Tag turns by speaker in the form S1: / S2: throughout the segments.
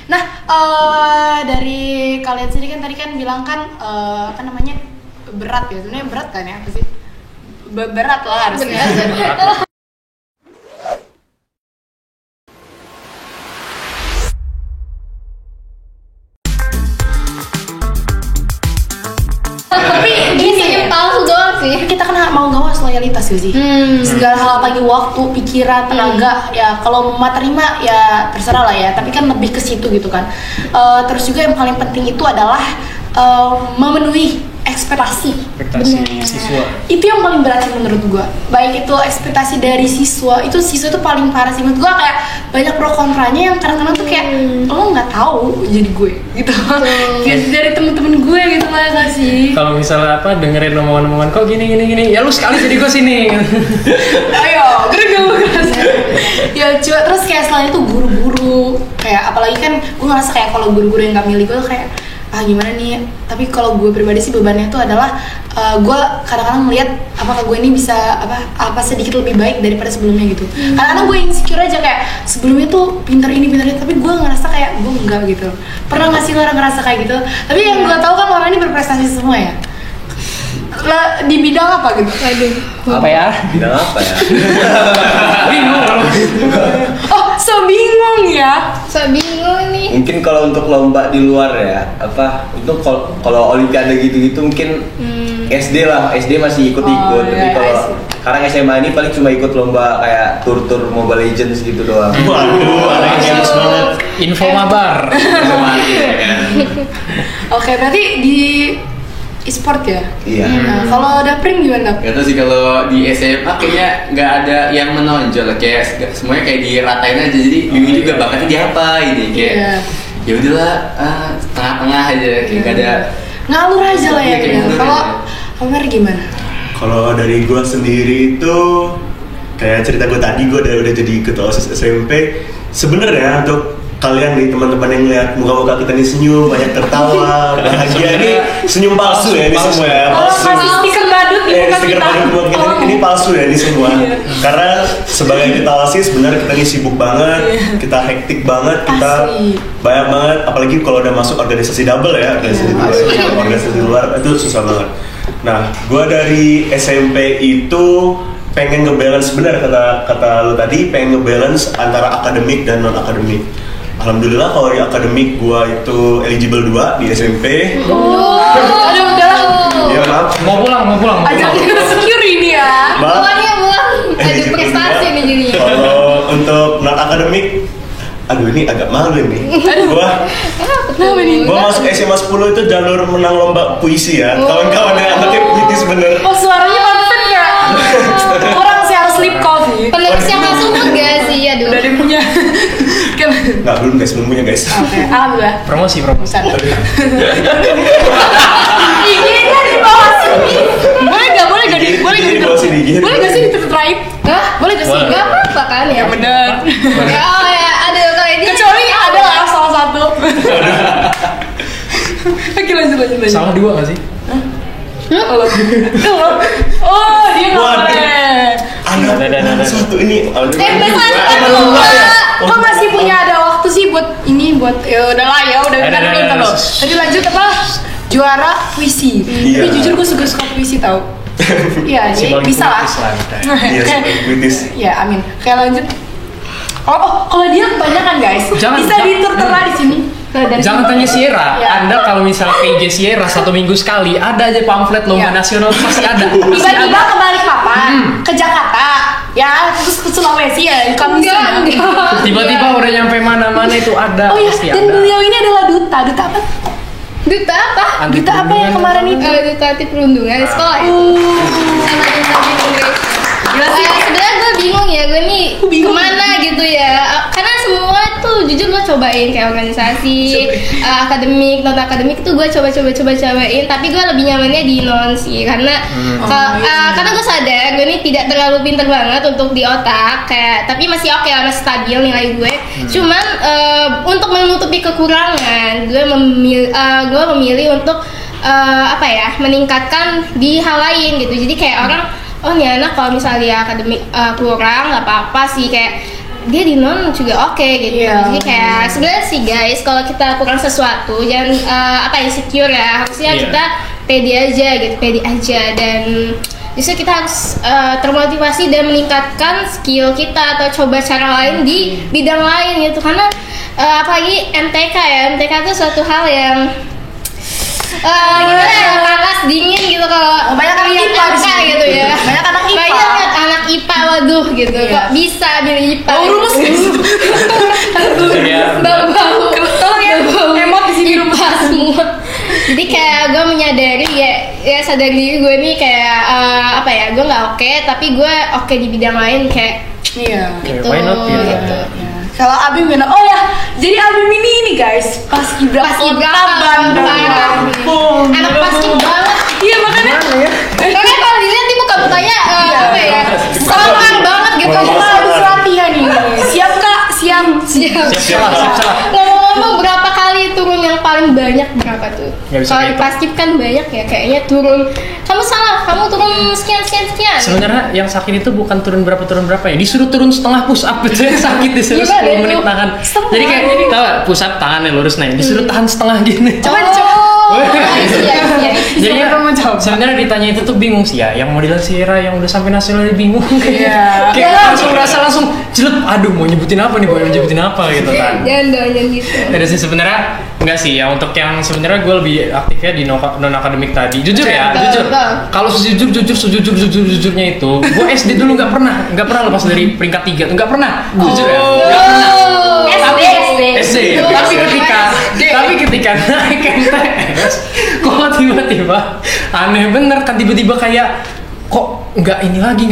S1: Nah, dari kalian sendiri kan tadi kan bilang kan berat ya. Sebenarnya berat kan ya apa sih? Berat lah harusnya. Tapi gini,
S2: palsu doang sih.
S1: kita kan mau nggak mau loyalitas gak sih? Segala hal apalagi waktu, pikiran, tenaga, ya kalau mau terima ya terserah lah ya. Tapi kan lebih ke situ gitu kan. Terus juga yang paling penting itu adalah memenuhi ekspektasi
S3: siswa.
S1: Itu yang paling berat sih menurut gua. Baik itu ekspektasi dari siswa itu paling parah sih menurut gua. Kayak banyak pro kontranya yang kadang-kadang tuh kayak lo nggak tahu jadi gue gitu. Dari temen-temen gue gitu lah gak sih.
S3: Kalau misalnya dengerin omongan-omongan kok gini, ya lu sekali jadi gue sini.
S1: Ayo, gerak. Ya coba terus kayak selain itu guru-guru kayak apalagi kan gue ngerasa kayak kalau guru-guru yang gak milih gue tuh kayak gimana nih, tapi kalau gue pribadi sih bebannya itu adalah gue kadang-kadang melihat apakah gue ini bisa apa sedikit lebih baik daripada sebelumnya gitu. Kadang-kadang gue insecure aja kayak sebelumnya tuh pintar ini, tapi gue ngerasa kayak gue enggak gitu. Pernah nggak sih orang ngerasa kayak gitu? Tapi yang gue tahu kan orang ini berprestasi semua ya. Lah di bidang apa gitu?
S3: Apa ya?
S4: Bidang apa ya?
S3: Bingung.
S1: Oh, so bingung ya.
S2: So bingung nih.
S4: Mungkin kalau untuk lomba di luar ya, itu kalau olimpiade gitu-gitu mungkin SD lah, SD masih ikut-ikut. Tapi kalau sekarang SMA ini paling cuma ikut lomba kayak tur-tur Mobile Legends gitu doang.
S3: Waduh, anaknya banget. Info mabar.
S1: Oke, berarti di e-sport ya?
S4: Iya.
S1: Nah, kalau Dapring gimana?
S5: Gak tau sih, kalau di SMA kayaknya nggak ada yang menonjol, kayak semuanya kayak diratain aja, jadi bingung juga bakatnya di apa ini kayak ya udahlah tengah-tengah aja kayak gak ada
S1: ngalur aja lah ya. Kalau Omer gimana?
S6: Kalau dari gue sendiri itu kayak cerita gue tadi, gue udah jadi ketua OSIS SMP. Sebenarnya untuk kalian nih teman-teman yang lihat muka-muka kita nih senyum, banyak tertawa, bahagia, ini senyum palsu ya ini semua ya.
S1: Kasih stiker badut di muka
S6: stiker
S1: kita.
S6: badut buat kita ini palsu ya ini semua. Karena sebagai kita OSIS sebenarnya kita ini sibuk banget, kita hektik banget, kita banyak banget, apalagi kalau udah masuk organisasi double ya, organisasi luar itu susah banget. Nah, gue dari SMP itu pengen ngebalance, benar kata lo tadi, pengen ngebalance antara akademik dan non akademik. Alhamdulillah kalau di akademik gua itu eligible 2 di SMP.
S1: Aduh, udahlah.
S6: Ya maaf.
S3: Mau pulang.
S1: Ajak kita secure ini ya.
S2: Pulang. Ada prestasi nih jadi.
S6: Kalau untuk non akademik, aduh ini agak malu nih. Gua masuk SMA 10 itu jalur menang lomba puisi ya. Kawan-kawan yang anaknya puitis bener.
S1: Oh, suaranya pantesan nggak? Orang sih harus sleep call sih.
S2: Penulisnya masuk enggak sih? Aduh.
S1: Udah dia punya.
S6: Nggak, belum punya guys.
S1: Oke, alhamdulillah.
S3: Promosi.
S1: Ini di bawah sini. Boleh nggak di
S6: bawah sini.
S1: Boleh nggak sih diteraip? Boleh nggak sih?
S2: Nggak apa-apa kan ya?
S1: Bener.
S2: Ya, ada kalau ini.
S1: Kecuali ada lah salah satu. Oke, lanjut.
S3: Salah 2 nggak sih?
S1: Oh, dia nggak boleh.
S6: Ada satu ini.
S1: Kok masih punya ada waktu sih buat ya udahlah ya udah bentar dulu. Tadi lanjut apa? Juara puisi. Tapi jujur gue suka puisi tau. Iya, bisa lah.
S6: Iya, puitis.
S1: Ya, amin. Kayak lanjut. Oh, kalau dia kebanyakan guys. Bisa ditertera di sini.
S3: Jangan tanya Sierra. Anda kalau misalnya PJ Sierra 1 minggu sekali ada aja pamflet lomba nasional pasti ada.
S1: Tiba-tiba ke Balikpapan, ke Jakarta, ya terus ke Sulawesi ya.
S2: Enggak.
S3: Tiba-tiba udah nyampe mana-mana itu ada.
S1: Oh iya,
S3: pasti
S1: dan
S3: ada.
S1: beliau ini adalah duta apa?
S2: Duta apa?
S1: Duta apa yang kemarin itu?
S2: Duta anti perundungan sekolah ya. Gila sih. Sebenarnya gue bingung ya, gue nih kemana gitu ya. Karena semua tuh jujur gue cobain kayak organisasi, akademik, non akademik tuh gue cobain. Tapi gue lebih nyamannya di non sih, karena karena gue sadar gue ini tidak terlalu pinter banget untuk di otak, kayak tapi masih oke lah, masih stabil nilai gue. Cuman untuk menutupi kekurangan, gue memilih untuk meningkatkan di hal lain gitu. Jadi kayak orang, oh nih anak kalau misalnya akademik kurang nggak apa-apa sih, kayak dia di non juga oke gitu.
S1: Iya.
S2: Jadi kayak sebenarnya sih guys, kalau kita kurang sesuatu jangan insecure ya. Harusnya
S3: Iya.
S2: kita pede aja dan justru kita harus termotivasi dan meningkatkan skill kita atau coba cara lain di bidang lain gitu, karena apalagi MTK itu suatu hal yang gimana ya, panas dingin gitu kalau
S1: Banyak anak
S2: lihat
S1: IPA di
S2: MTK
S1: sini.
S2: gitu ya.
S1: Banyak anak IPA.
S2: Banyak anak IPA, waduh gitu.
S1: Iya.
S2: Kok bisa milih IPA?
S1: Oh, rumus guys.
S3: Iya.
S2: Bau-bau.
S1: Tolong ya, emot di sini rumus.
S2: IPA semua. Jadi kayak gue menyadari ya sadar diri gue nih kayak gue nggak oke, tapi gue oke di bidang lain kayak
S1: Iya.
S2: gitu.
S3: Why not, gitu.
S2: gitu.
S1: Kalau Abim gimana? Oh ya, jadi Abim ini guys, Paskibraka Bandung.
S2: Parah. Anak paskib banget.
S1: Iya makanya.
S2: Karena kalau dilihat di muka-mukanya semangat banget gitu.
S1: Kita habis latihan nih. Siap kak? Siap.
S2: Siap.
S3: Siap salah.
S2: Ngomong-ngomong berapa kali turun yang paling banyak berapa tuh?
S3: Nggak bisa
S2: Kalau di
S3: dihitung.
S2: paskib kan banyak ya, kayaknya turun. Kamu salah, kamu turun sekian.
S3: Sebenarnya yang sakit itu bukan turun berapa ya, disuruh turun setengah push up itu yang sakit, disuruh
S2: Gimana
S3: 10
S2: itu?
S3: menit tahan.
S1: Setengah.
S3: Jadi kayak tau gak, push up tangannya lurus nih, disuruh tahan setengah gini.
S1: Coba.
S2: Iya.
S3: Jadi
S1: Siapa yang mau coba?
S3: sebenarnya ditanya itu tuh bingung sih ya, yang model Sierra yang udah sampai nasional bingung
S1: Iya.
S3: kayak langsung rasa jelek, aduh mau nyebutin apa gitu kan.
S2: Jangan gitu.
S3: Ada sih sebenarnya enggak sih ya, untuk yang sebenarnya gue lebih aktifnya di non akademik tadi. Jujur ya,
S2: Betul,
S3: jujur.
S2: betul.
S3: Kalau sejujurnya itu, gue SD dulu nggak pernah lepas dari peringkat 3 tuh nggak pernah. Jujur ya, nggak pernah. SD. Tapi ketika naik MTS, kok tiba-tiba aneh bener kan, tiba-tiba kayak kok nggak ini lagi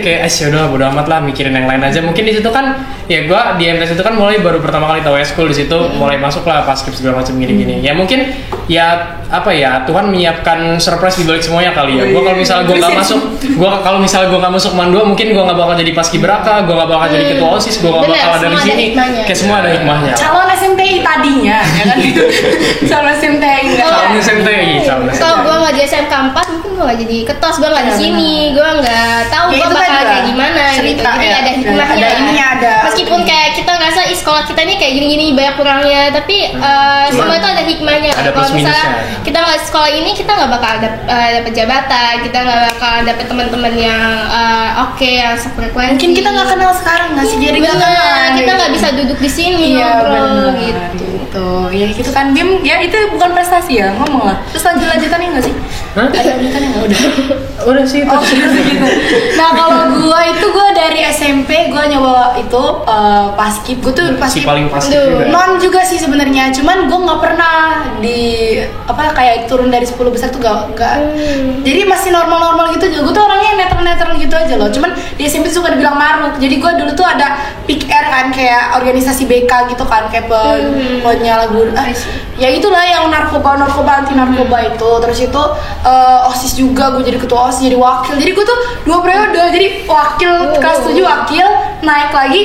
S3: kayak udah bodo amat lah, mikirin yang lain aja. Mungkin di situ kan ya gua di MTS itu kan mulai baru pertama kali tahu eskul, di situ mulai masuk lah paskib segala macam gini-gini. Ya mungkin ya Tuhan menyiapkan surprise di balik semuanya kali ya. Kalau misalnya gua nggak masuk Man 2, mungkin gua nggak bakal jadi paskibraka, gua nggak bakal jadi ketua OSIS, gua nggak
S2: Bener,
S3: bakal ada di
S2: semua ada
S3: sini.
S2: hikmahnya.
S3: Kayak semua ada hikmahnya.
S1: Calon SMTI tadinya, ya kan? Calon SMTI enggak.
S3: Calon SMTI, calon SMTI.
S2: Kalau gue nggak di SMK 4, mungkin gue nggak jadi ketos, gue nggak di sini, gue nggak tahu
S1: Ya,
S2: gue
S1: itu
S2: bakal
S1: tadi lah.
S2: kayak gimana gitu.
S1: Cerita,
S2: Jadi
S1: ya.
S2: ada hikmahnya.
S1: Ada ininya, ada.
S2: Meskipun kayak kita ngerasa sekolah kita ini kayak gini-gini banyak kurangnya, tapi semua itu ada hikmahnya.
S3: ada
S2: Kalau
S3: plus
S2: misalnya
S3: minusnya.
S2: kita nggak di sekolah ini, kita nggak bakal dapet jabatan, kita nggak bakal dapet teman-teman yang oke, yang sefrekuensi.
S1: Mungkin kita nggak kenal sekarang nggak sih, jadi nggak
S2: Bener,
S1: kenal.
S2: kita nggak bisa duduk di sini
S1: Iya
S2: ngobrol
S1: benar
S2: gitu.
S1: gitu. Ya gitu kan Bim, ya itu bukan prestasi ya, ngomong lah. Terus lanjutannya nggak sih?
S3: Hah?
S1: Ada lanjutannya nggak udah?
S3: Udah sih itu.
S1: Oh gitu. Nah kalau gue dari SMP gue nyoba itu paskib. Gue tuh
S3: Si
S1: paskib
S3: paling pasti
S2: Aduh.
S3: juga.
S1: non juga sih sebenarnya. Cuman gue nggak pernah kayak turun dari 10 besar tuh nggak. Jadi masih normal gitu aja. Gue tuh orangnya netral gitu aja loh. Cuman di SMP tuh suka dibilang maruk. Jadi gue dulu tuh ada Pick R kan, kayak organisasi BK gitu kan, kayak penyalahguna. Ya itulah yang narkoba anti narkoba itu. Terus itu OSIS juga, gue jadi ketua OSIS, jadi wakil. Jadi gue tuh 2 periode, jadi wakil kelas 7 wakil, naik lagi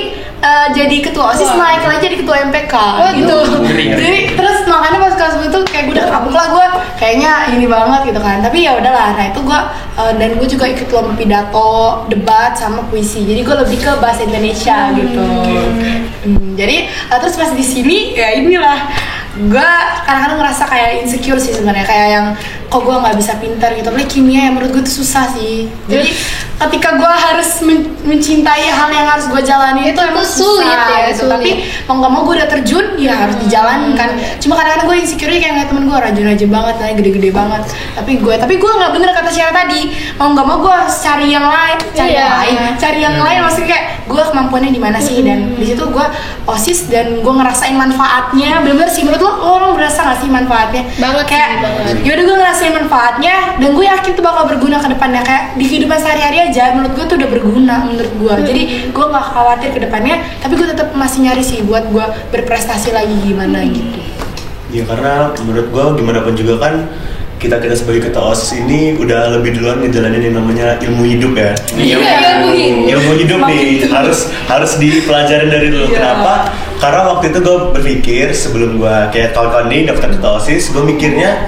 S1: jadi ketua OSIS, naik lagi jadi ketua MPK gitu. Jadi terus makanya pas kelas 10 tuh kayak gue udah kapok lah, gue kayaknya ini banget gitu kan. Tapi ya udahlah. Nah itu gue dan gue juga ikut lomba pidato, debat sama puisi. Jadi gue lebih ke bahasa Indonesia gitu. Jadi terus pas di sini ya inilah gue kadang-kadang ngerasa kayak insecure sih sebenarnya, kayak yang kok gue nggak bisa pintar gitu. Apalagi kimia yang menurut gue tuh susah sih. Jadi ketika gue harus mencintai hal yang harus gue jalani itu emang
S2: sulit
S1: susah,
S2: ya,
S1: gitu.
S2: sulit.
S1: Tapi mau nggak mau gue udah terjun, ya harus dijalankan. Cuma kadang-kadang gue insecure kayak ngeliat temen gue rajin banget, nanya gede-gede banget. Tapi gue nggak bener kata Syara tadi. Mau nggak mau gue harus cari yang lain, cari yang lain. Maksudnya kayak gue kemampuannya di mana sih? Dan di situ gue OSIS dan gue ngerasain manfaatnya. Bener-bener sih, menurut lo orang berasa nggak sih manfaatnya?
S2: Banget sih,
S1: Kayak
S2: banget.
S1: yaudah gue ngerasain manfaatnya dan gue yakin tuh bakal berguna ke depannya. Kayak di kehidupan sehari-hari aja menurut gue tuh udah berguna menurut gue. Jadi gue nggak khawatir ke depannya, tapi gue tetap masih nyari sih buat gue berprestasi lagi gimana gitu.
S6: Ya karena menurut gua gimana pun juga kan kita sebagai ketua OSIS ini udah lebih duluan ngejalanin yang namanya ilmu hidup ya. Ilmu hidup nih harus dipelajarin dari dulu. Kenapa? Karena waktu itu gue berpikir sebelum gue kayak tahun-tahun ini daftar ketua OSIS, gue mikirnya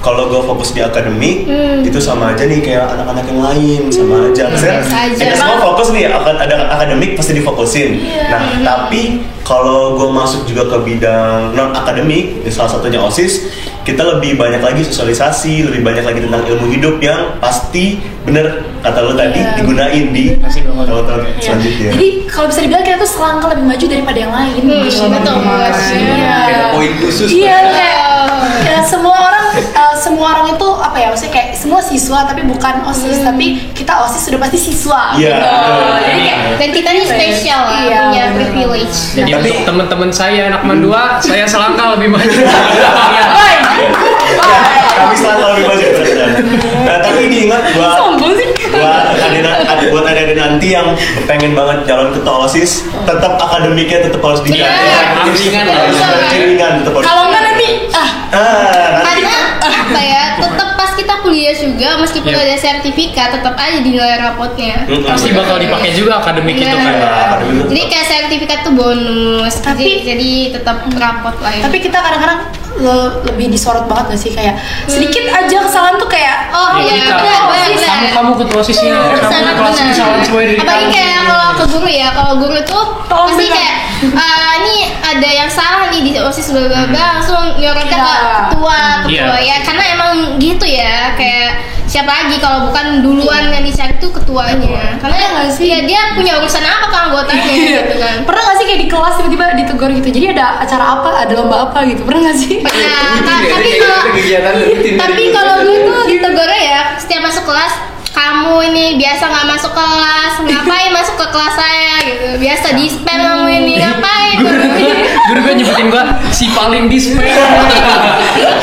S6: kalau gue fokus di akademik itu sama aja nih kayak anak-anak yang lain, sama aja. Maksudnya
S2: biasa aja.
S6: kita semua fokus nih akan ada akademik pasti difokusin. Nah tapi kalau gue masuk juga ke bidang non akademik, salah satunya OSIS, kita lebih banyak lagi sosialisasi, lebih banyak lagi tentang ilmu hidup yang pasti bener kata lo tadi digunain di tahun-tahun selanjutnya.
S1: Jadi kalau bisa dibilang kita tuh selangkah lebih maju daripada yang lain.
S2: Betul.
S1: Iya.
S5: Ada poin khusus.
S1: Iya, kayak ya, semua orang itu apa ya, maksudnya kayak semua siswa tapi bukan OSIS, tapi kita OSIS sudah pasti siswa.
S6: Iya.
S1: Gitu. Jadi kayak
S2: Dan kita ini spesial lah,
S1: Iya,
S2: punya
S1: benar.
S2: privilege.
S3: Jadi untuk teman-teman saya anak Man 2, saya selangkah lebih maju.
S6: Kami selalu lebih maju benar. Nah tapi diingat buat adik-adik nanti yang pengen banget jalan ke OSIS, tetap akademiknya tetap harus dijaga.
S5: Bimbingan lah.
S6: Bimbingan tetap harus.
S1: kalau enggak nanti
S6: nanti
S2: Karena apa ya, tetap pas kita kuliah juga meskipun
S3: Iya.
S2: ada sertifikat tetap aja dinilai rapotnya.
S3: Pasti bakal dipakai juga akademik itu kan.
S6: akademik.
S2: Jadi kayak sertifikat tuh bonus.
S1: Tapi-
S2: jadi tetap rapot lah ya.
S1: tapi kita kadang-kadang lebih disorot banget gak sih, kayak sedikit aja kesalahan tuh kayak
S2: Oh iya,
S3: kita,
S2: benar.
S3: kamu ketua OSISnya, kamu
S2: Sangat
S3: kelas
S2: benar.
S3: kesalahan semua dari
S2: Apalagi
S3: kamu.
S2: kayak kalau ke guru ya, kalau guru tuh
S1: Tolong
S2: pasti
S1: benar.
S2: kayak ini ada yang salah nih di OSIS bla bla bla, langsung nyorotnya ke
S1: Iya.
S2: ketua
S3: Iya.
S2: ya, karena emang gitu ya, kayak siapa lagi kalau bukan duluan yang dicari tuh ketuanya, karena
S1: Iya nggak sih?
S2: ya dia punya urusan apa kan anggotanya gitu kan.
S1: pernah gak sih kayak di kelas tiba-tiba ditegur gitu, jadi ada acara apa, ada lomba apa gitu, pernah gak sih?
S2: Nah,
S5: Rutin ya,
S2: tapi
S5: kayak
S2: kalau
S5: gitu kegiatan rutin.
S2: tapi kalau gue tuh ditegurnya ya setiap masuk kelas, kamu ini biasa nggak masuk kelas, ngapain masuk ke kelas saya gitu, biasa dispen kamu ini ngapain kamu ini.
S3: Guru gue nyebutin gue si paling dispen.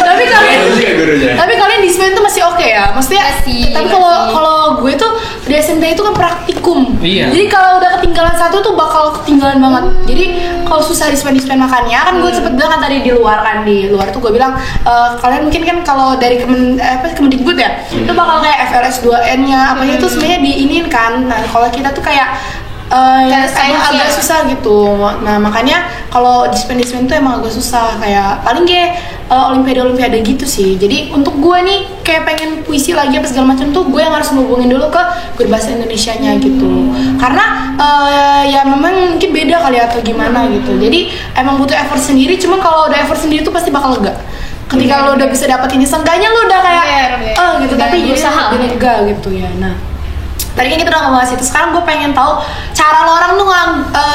S1: tapi kalian
S5: Juga gurunya.
S1: tapi kalian di SMEN tuh masih oke ya, maksudnya.
S2: Masih,
S1: tapi kalau gue tuh di SMP itu kan praktikum.
S3: Iya.
S1: Jadi kalau udah ketinggalan satu tuh bakal ketinggalan banget. Jadi kalau susah di SMEN makannya kan gue sempet bilang kan tadi di luar tuh gue bilang kalian mungkin kan kalau dari Kemendikbud ya itu bakal kayak FLS 2N-nya apanya itu sebenarnya diinin kan. Nah kalau kita tuh kayak yang
S2: Kayak
S1: agak
S2: science-nya.
S1: susah gitu. Nah makanya kalau dispen tuh emang agak susah, kayak paling kayak olimpiade gitu sih. Jadi untuk gue nih kayak pengen puisi lagi apa segala macam tuh gue yang harus ngubungin dulu ke guru bahasa Indonesianya gitu. Karena ya memang mungkin beda kali atau gimana gitu. Jadi emang butuh effort sendiri. Cuma kalau udah effort sendiri tuh pasti bakal lega. Ketika lo udah bisa dapet ini, seenggaknya lo udah kayak gitu.
S2: Udah
S1: Tapi
S2: berusaha.
S1: jadi lega gitu ya. Nah tadi kan kita udah ngebahas itu, sekarang gue pengen tahu cara lo orang tuh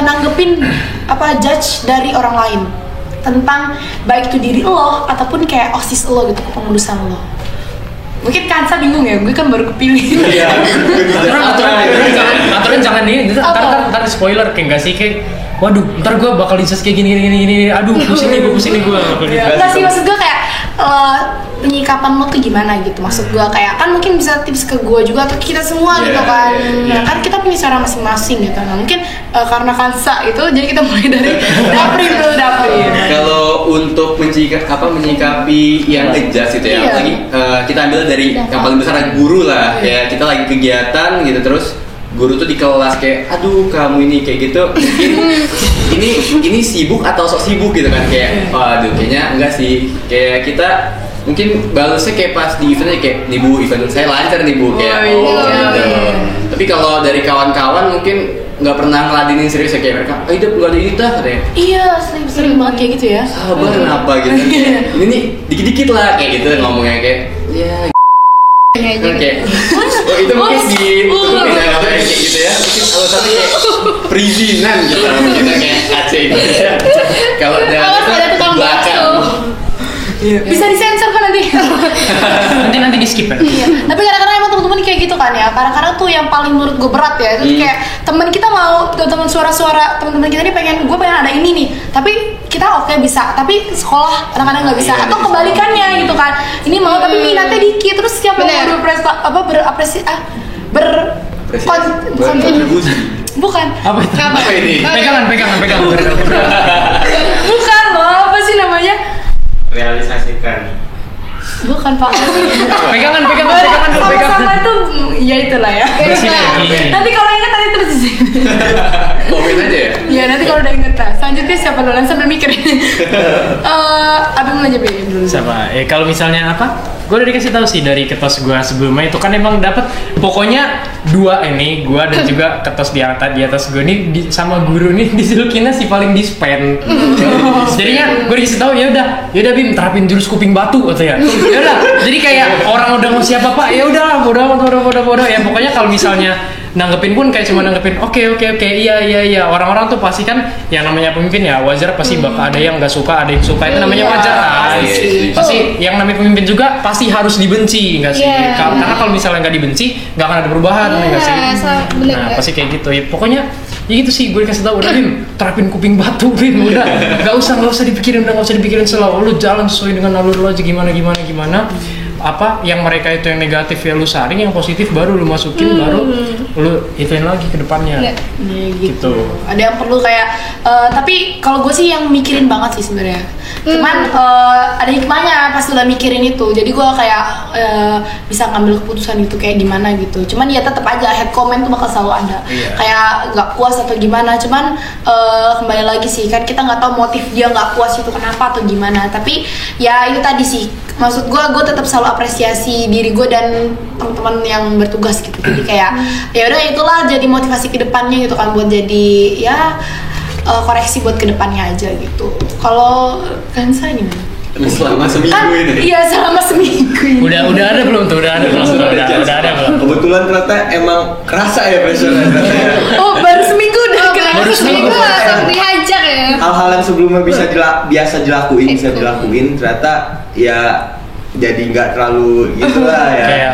S1: nanggepin apa judge dari orang lain tentang baik itu diri lo ataupun kayak OSIS lo gitu, kepengurusan lo. Mungkin Kansa bingung ya, gue kan baru kepilih.
S6: Iya.
S3: Aturan jangan nih, ntar spoiler kayak nggak sih kayak, waduh, ntar gue bakal dijudge kayak gini, aduh pusing nih gue.
S1: Enggak sih, maksud gue kayak penyikapan lo tuh gimana gitu. Maksud gue kayak kan mungkin bisa tips ke gue juga atau kita semua gitu kan. Nah kan kita punya cara masing-masing gitu. Nah mungkin karena Kansa itu jadi kita mulai dari Daprin dulu.
S5: Kalau untuk menyikapi yang ngejudge gitu ya,
S1: Iya.
S5: apalagi kita ambil dari yang paling besar guru lah, ya kita lagi kegiatan gitu terus guru tuh di kelas kayak, aduh kamu ini kayak gitu, mungkin ini sibuk atau sok sibuk gitu kan, kayak, waduh kayaknya enggak sih, kayak kita mungkin balasnya kayak pas di eventnya kayak, nih bu event saya lancar nih bu, kayak gitu. Tapi kalau dari kawan-kawan mungkin nggak pernah ngeladenin serius ya, kayak mereka, hidup nggak ada ini dah katanya.
S1: Iya, sering banget kayak gitu ya.
S5: Sabar kenapa gitu, ini nih dikit-dikit lah kayak gitu ngomongnya kayak, ya oke. Oh, itu mungkin ditutupin ya apa kayak gitu ya. Mungkin alasannya kayak perizinan gitu mungkin kayak Aceh gitu ya. Kalau
S2: Awas ada tukang bakso.
S1: Bisa disensor kan nanti.
S3: Nanti di skip ya.
S1: Iya. Tapi kadang-kadang emang teman-teman kayak gitu kan ya. Kadang-kadang tuh yang paling menurut gue berat ya. Itu kayak teman kita mau, teman suara-suara teman-teman kita nih gue pengen ada ini nih. Tapi kita oke bisa. Tapi sekolah kadang-kadang nggak bisa. Atau kebalikannya gitu kan. Ini mau tapi minatnya dikit. Terus siapa yang
S5: berkontribusi.
S1: Bukan.
S3: Apa itu?
S5: Apa ini?
S3: Pegangan.
S1: Bukan loh. Apa sih namanya?
S4: Realisasikan.
S1: Bukan Pak.
S3: Pegangan.
S1: Sama-sama itu ya itulah ya. Nanti kalau ingat tadi terus di sini.
S5: Komen aja ya.
S1: Ya nanti kalau udah inget lah. Selanjutnya siapa dulu? Sambil mikir. Abang aja dulu.
S3: Siapa? Kalau misalnya apa? gue udah dikasih tahu sih dari ketos gue sebelumnya itu kan emang dapat pokoknya 2 ini gue dan juga ketos di atas gue nih sama guru nih dijulukinnya si paling dispen. Jadinya gue dikasih tahu ya udah Bim terapin jurus kuping batu katanya. Ya udah jadi kayak orang udah mau siapa Pak ya udah bodoh ya pokoknya kalau misalnya nanggepin pun kayak cuma nanggepin oke iya orang-orang tuh pasti kan yang namanya pemimpin ya wajar pasti bakal ada yang nggak suka ada yang suka itu namanya wajar kan pasti yang namanya pemimpin juga pasti harus dibenci nggak sih karena kalau misalnya nggak dibenci nggak akan ada perubahan nggak sih nah pasti kayak gitu ya pokoknya ya gitu sih gue kasih tahu udah Bim terapin kuping batu Bim udah nggak usah dipikirin selalu lu jalan sesuai dengan alur lo aja gimana apa yang mereka itu yang negatif ya lu saring yang positif baru lu masukin baru lu ituin lagi ke depannya gitu.
S1: Ada yang perlu kayak tapi kalau gue sih yang mikirin banget sih sebenarnya cuman ada hikmahnya pas udah mikirin itu jadi gue kayak bisa ngambil keputusan gitu kayak gimana gitu cuman ya tetap aja head comment tuh bakal selalu ada kayak nggak puas atau gimana cuman kembali lagi sih kan kita nggak tahu motif dia nggak puas itu kenapa atau gimana tapi ya itu tadi sih maksud gue tetap selalu apresiasi diri gue dan teman-teman yang bertugas gitu jadi kayak ya udah itulah jadi motivasi ke depannya gitu kan buat jadi ya koreksi buat ke depannya aja gitu. Kalau Kansa gimana?
S5: Selama seminggu ini.
S1: Iya selama seminggu ini.
S3: Udah ada belum tuh? Udah ada belum?
S4: Kebetulan ternyata emang kerasa ya pressure-nya ternyata ya.
S1: Oh baru seminggu udah
S3: baru seminggu
S2: langsung dihajar ya.
S4: Hal-hal yang sebelumnya bisa dilakuin ternyata ya jadi nggak terlalu gitulah ya.
S3: Kayak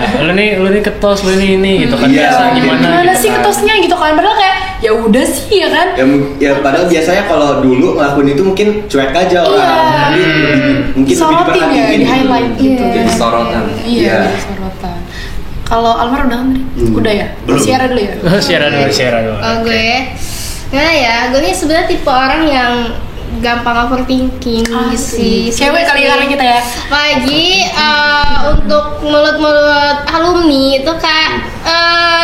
S3: lu nih ketos lu ini gitu kan biasa gimana
S1: sih
S3: kan.
S1: ketosnya gitu kan padahal kayak ya udah sih ya kan.
S4: Ya padahal biasanya kalau dulu ngelakuin itu mungkin cuek aja orang. Tapi mungkin lebih
S1: sorotin ya di highlight gitu.
S5: Jadi sorotan.
S1: Iya, sorotan. Kalau Almar udah nggak? Udah ya?
S6: Belum.
S1: Siara dulu ya?
S3: Siara dulu.
S2: Oh gue gimana ya gue nih sebenarnya tipe orang yang gampang overthinking sih
S1: cewek kali kita ya
S2: lagi untuk mulut alumni itu kayak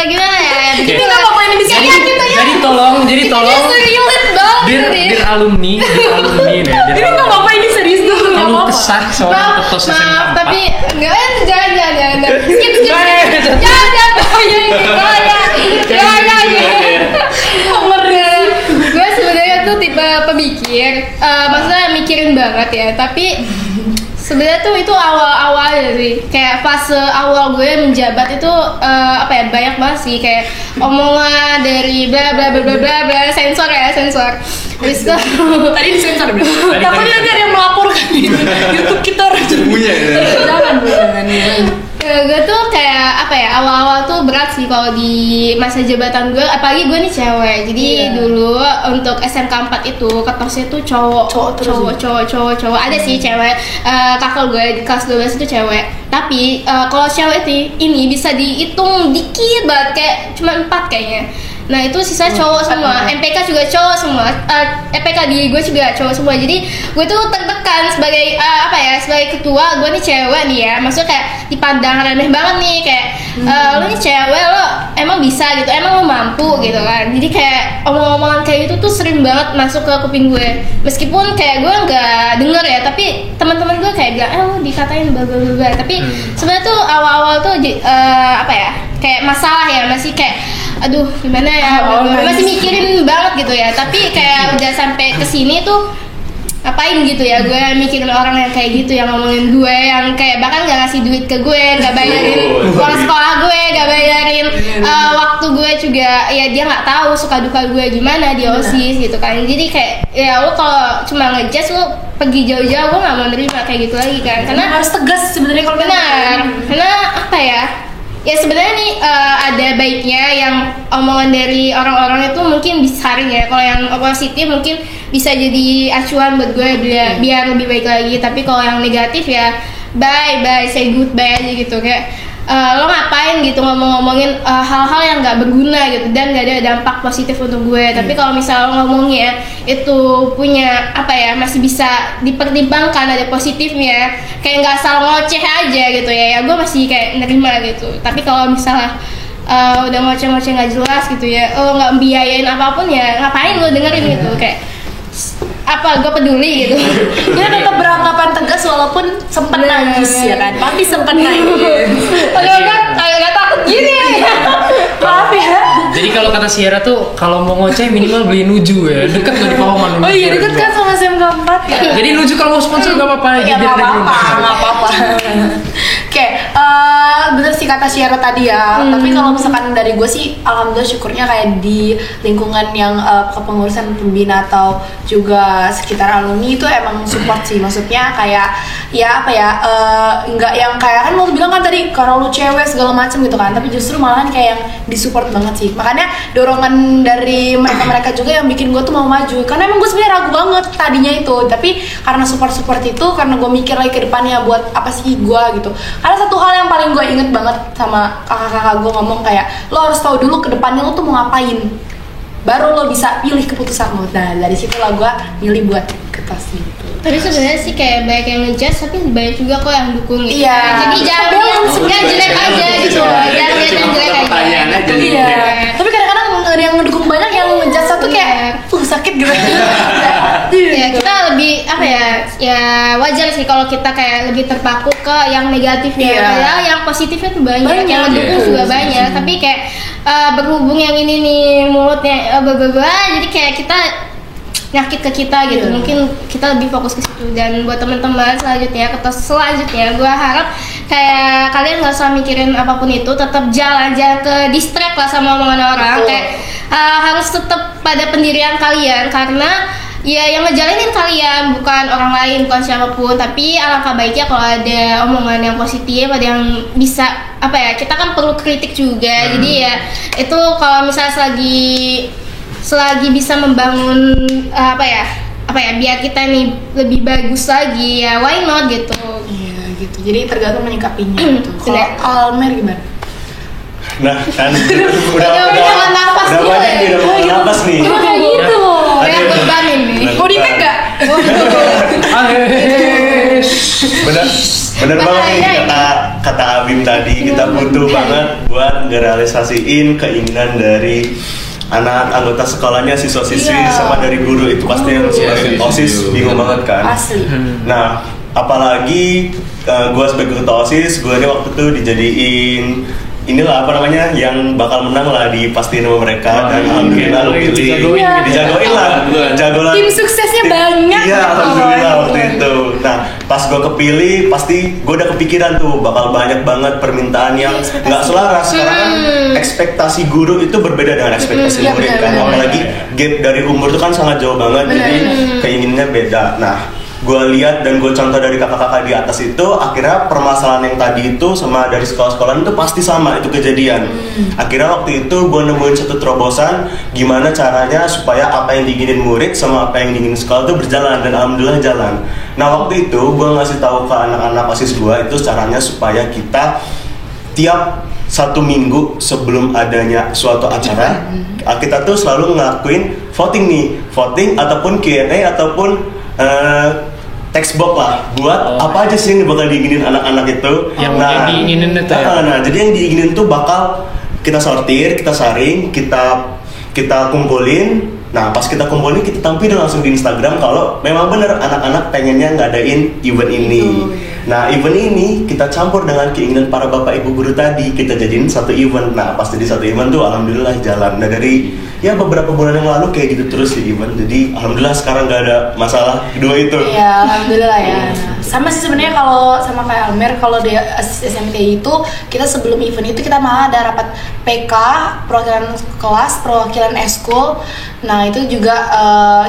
S2: gimana ya
S1: ini nggak apa-apa ini bisa
S3: jadi tolong
S2: relate banget
S3: dir alumni nih
S1: ini nggak apa-apa ini serius tuh
S3: kamu kesah seorang ketos SMA 4
S2: tapi jangan skip gue sebenarnya tuh tipe pemikir maksudnya mikirin banget ya tapi sebenarnya tuh itu awal sih kayak fase awal gue menjabat itu banyak banget sih kayak omongan dari bla bla bla bla bla bla sensor habis itu
S1: tadi disensor berarti takutnya nanti ada yang melaporkan di YouTube kita orang
S5: punya ya
S1: jangan
S2: gue tuh kayak awal-awal tuh berat sih kalau di masa jabatan gue apalagi gue nih cewek jadi dulu untuk SMK 4 itu ketosnya tuh cowok ada sih cewek kakak gue di kelas 12 itu cewek tapi kalau cewek ini bisa dihitung dikit banget kayak cuma 4 kayaknya. Nah itu sisa cowok semua, MPK juga cowok semua, MPK di gue juga cowok semua. Jadi gue tuh tertekan sebagai sebagai ketua, gue nih cewek nih ya, maksudnya kayak dipandang remeh banget nih kayak lo nih cewek lo emang bisa gitu, emang lo mampu gitu kan. Jadi kayak omong-omongan kayak gitu tuh sering banget masuk ke kuping gue. Meskipun kayak gue nggak denger ya, tapi teman-teman gue kayak bilang lo dikatain bla bla bla. Tapi sebenarnya tuh awal-awal tuh kayak masalah ya, masih kayak aduh gimana ya, masih mikirin banget gitu ya. Tapi kayak udah sampai kesini tuh ngapain gitu ya, gue mikirin orang yang kayak gitu, yang ngomongin gue, yang kayak bahkan gak ngasih duit ke gue, gak bayarin uang sekolah gue, gak bayarin waktu gue juga, ya dia gak tahu suka duka gue gimana di OSIS gitu kan. Jadi kayak ya lo kalau cuma ngejudge lo pergi jauh-jauh, gue gak mau nerima kayak gitu lagi kan. Karena
S1: harus tegas sebenarnya kalau
S2: benar, karena apa ya sebenarnya nih ada baiknya yang omongan dari orang-orang itu mungkin bisa saring ya. Kalau yang positif mungkin bisa jadi acuan buat gue biar lebih baik lagi. Tapi kalau yang negatif ya bye say goodbye aja gitu. Kayak lo ngapain gitu ngomongin hal-hal yang nggak berguna gitu dan nggak ada dampak positif untuk gue. Tapi kalau misalnya ngomongnya itu punya masih bisa dipertimbangkan, ada positifnya, kayak nggak asal ngoceh aja gitu ya gue masih kayak nerima gitu. Tapi kalau misalnya udah ngoceh-ngoceh nggak jelas gitu ya, nggak biayain apapun ya ngapain lo dengerin gitu. Kayak gue peduli gitu.
S1: Dia tetap beranggapan tegas walaupun sempet nangis ya kan, pasti sempet nangis.
S2: Agak takut gini ya.
S1: Maaf ya.
S3: Jadi kalau kata Sierra tuh kalau mau ngoceh minimal beli Nuju ya. Dekat tuh di Pahoman.
S1: Oh iya deket kan sama SMK 4 ya.
S3: Jadi Nuju kalau mau sponsor gak apa-apa
S1: Ya
S3: biar
S1: nggak
S3: ada di rumah.
S1: apa-apa. Oke, bener sih kata Sierra tadi ya. Tapi kalau misalkan dari gue sih, alhamdulillah syukurnya kayak di lingkungan yang kepengurusan pembina atau juga sekitar alumni itu emang support sih. Maksudnya kayak ya apa ya, nggak yang kayak kan lo bilang kan tadi kalau lu cewek segala macem gitu kan. Tapi justru malahan kayak yang disupport banget sih. Makanya dorongan dari mereka juga yang bikin gue tuh mau maju. Karena emang gue sebenarnya ragu banget tadinya itu. Tapi karena support itu, karena gue mikir lagi ke depannya buat apa sih gue gitu. Ada satu hal yang paling gue inget banget sama kakak-kakak gue ngomong kayak, lo harus tahu dulu ke depannya lo tuh mau ngapain, baru lo bisa pilih keputusan lo. Nah dari situlah gue milih buat ke tos gitu.
S2: Tapi sebenarnya sih kayak banyak yang ngejudge, tapi banyak juga kok yang dukung gitu.
S1: Iya.
S2: Jadi jangan yang jelek aja gitu. Jangan lihat yang jelek aja.
S5: Pertanyaan aja.
S1: Iya. Tapi kadang-kadang yang ngedukung banyak, yang ngejudge satu kayak sakit gitu.
S2: Ya kita lebih apa ya wajar sih kalau kita kayak lebih terpaku ke yang negatifnya.
S1: Iya.
S2: Padahal yang positifnya tuh banyak, yang ngedukung juga banyak. Tapi kayak berhubung yang ini nih mulutnya jadi kayak kita nyakit ke kita gitu. Mungkin kita lebih fokus ke situ. Dan buat teman-teman selanjutnya, gue harap kayak kalian nggak usah mikirin apapun itu, tetap jangan ke distract lah sama omongan orang. Kayak harus tetap pada pendirian kalian, karena ya yang ngejalanin kalian, bukan orang lain, bukan siapapun. Tapi alangkah baiknya kalau ada omongan yang positif, ada yang bisa apa ya, kita kan perlu kritik juga. Jadi ya itu kalau misalnya selagi bisa membangun apa ya biar kita nih lebih bagus lagi, ya why not gitu.
S1: Iya gitu. Jadi tergantung menyikapinya gitu. Kalau Almer gimana?
S6: Nah kan
S2: Udah banyak napas
S6: udah
S2: dulu
S6: banyak
S2: ya.
S6: nih, udah banyak napas nih.
S1: Cuma kayak gitu.
S2: Kayak bebanin nih.
S1: Mau dipek gak?
S6: Bener banget nih kata Abim tadi, kita butuh banget buat ngerealisasiin keinginan dari anak anggota sekolahnya, siswa-siswi,
S1: Iya.
S6: sama dari guru. Itu pasti yang sebagai OSIS bingung banget kan.
S1: Asli.
S6: Nah, apalagi gue sebagai ketua OSIS, gue ini waktu itu dijadiin inilah apa namanya yang bakal menang lah di pastiin sama mereka. Dan alhamdulillah lo pilih, dijagoin lah, jagoan.
S1: Tim suksesnya banyak.
S6: Iya, alhamdulillah waktu itu. Nah, pas gue kepilih, pasti gue udah kepikiran tuh bakal banyak banget permintaan yang nggak selaras. Karena kan ekspektasi guru itu berbeda dengan ekspektasi murid kan. Apalagi gap dari umur itu kan sangat jauh banget, jadi keinginannya beda. Nah, gue lihat dan gue contoh dari kakak-kakak di atas itu, akhirnya permasalahan yang tadi itu sama dari sekolah-sekolah itu pasti sama itu kejadian. Akhirnya waktu itu gue nemuin satu terobosan gimana caranya supaya apa yang diinginin murid sama apa yang diinginin sekolah itu berjalan, dan alhamdulillah jalan. Nah waktu itu gue ngasih tahu ke anak-anak OSIS gue itu caranya supaya kita tiap 1 minggu sebelum adanya suatu acara, kita tuh selalu ngelakuin voting ataupun Q&A ataupun text box lah buat apa aja sih yang bakal diinginin anak-anak itu.
S3: Yang diinginin itu ya?
S6: Nah, jadi yang diinginin tuh bakal kita sortir, kita saring, kita kumpulin. Nah, pas kita kumpulin, kita tampilin langsung di Instagram kalau memang bener anak-anak pengennya ngadain event ini. Nah, event ini kita campur dengan keinginan para bapak ibu guru tadi, kita jadiin satu event. Nah, pas jadi satu event tuh alhamdulillah jalan. Nah, dari ya beberapa bulan yang lalu kayak gitu terus di event. Jadi alhamdulillah sekarang nggak ada masalah kedua itu.
S1: Iya, alhamdulillah ya. Sama sih sebenarnya kalau sama kayak Almer, kalau di SMTI itu kita sebelum event itu kita malah ada rapat PK, perwakilan kelas, perwakilan eskul. Nah itu juga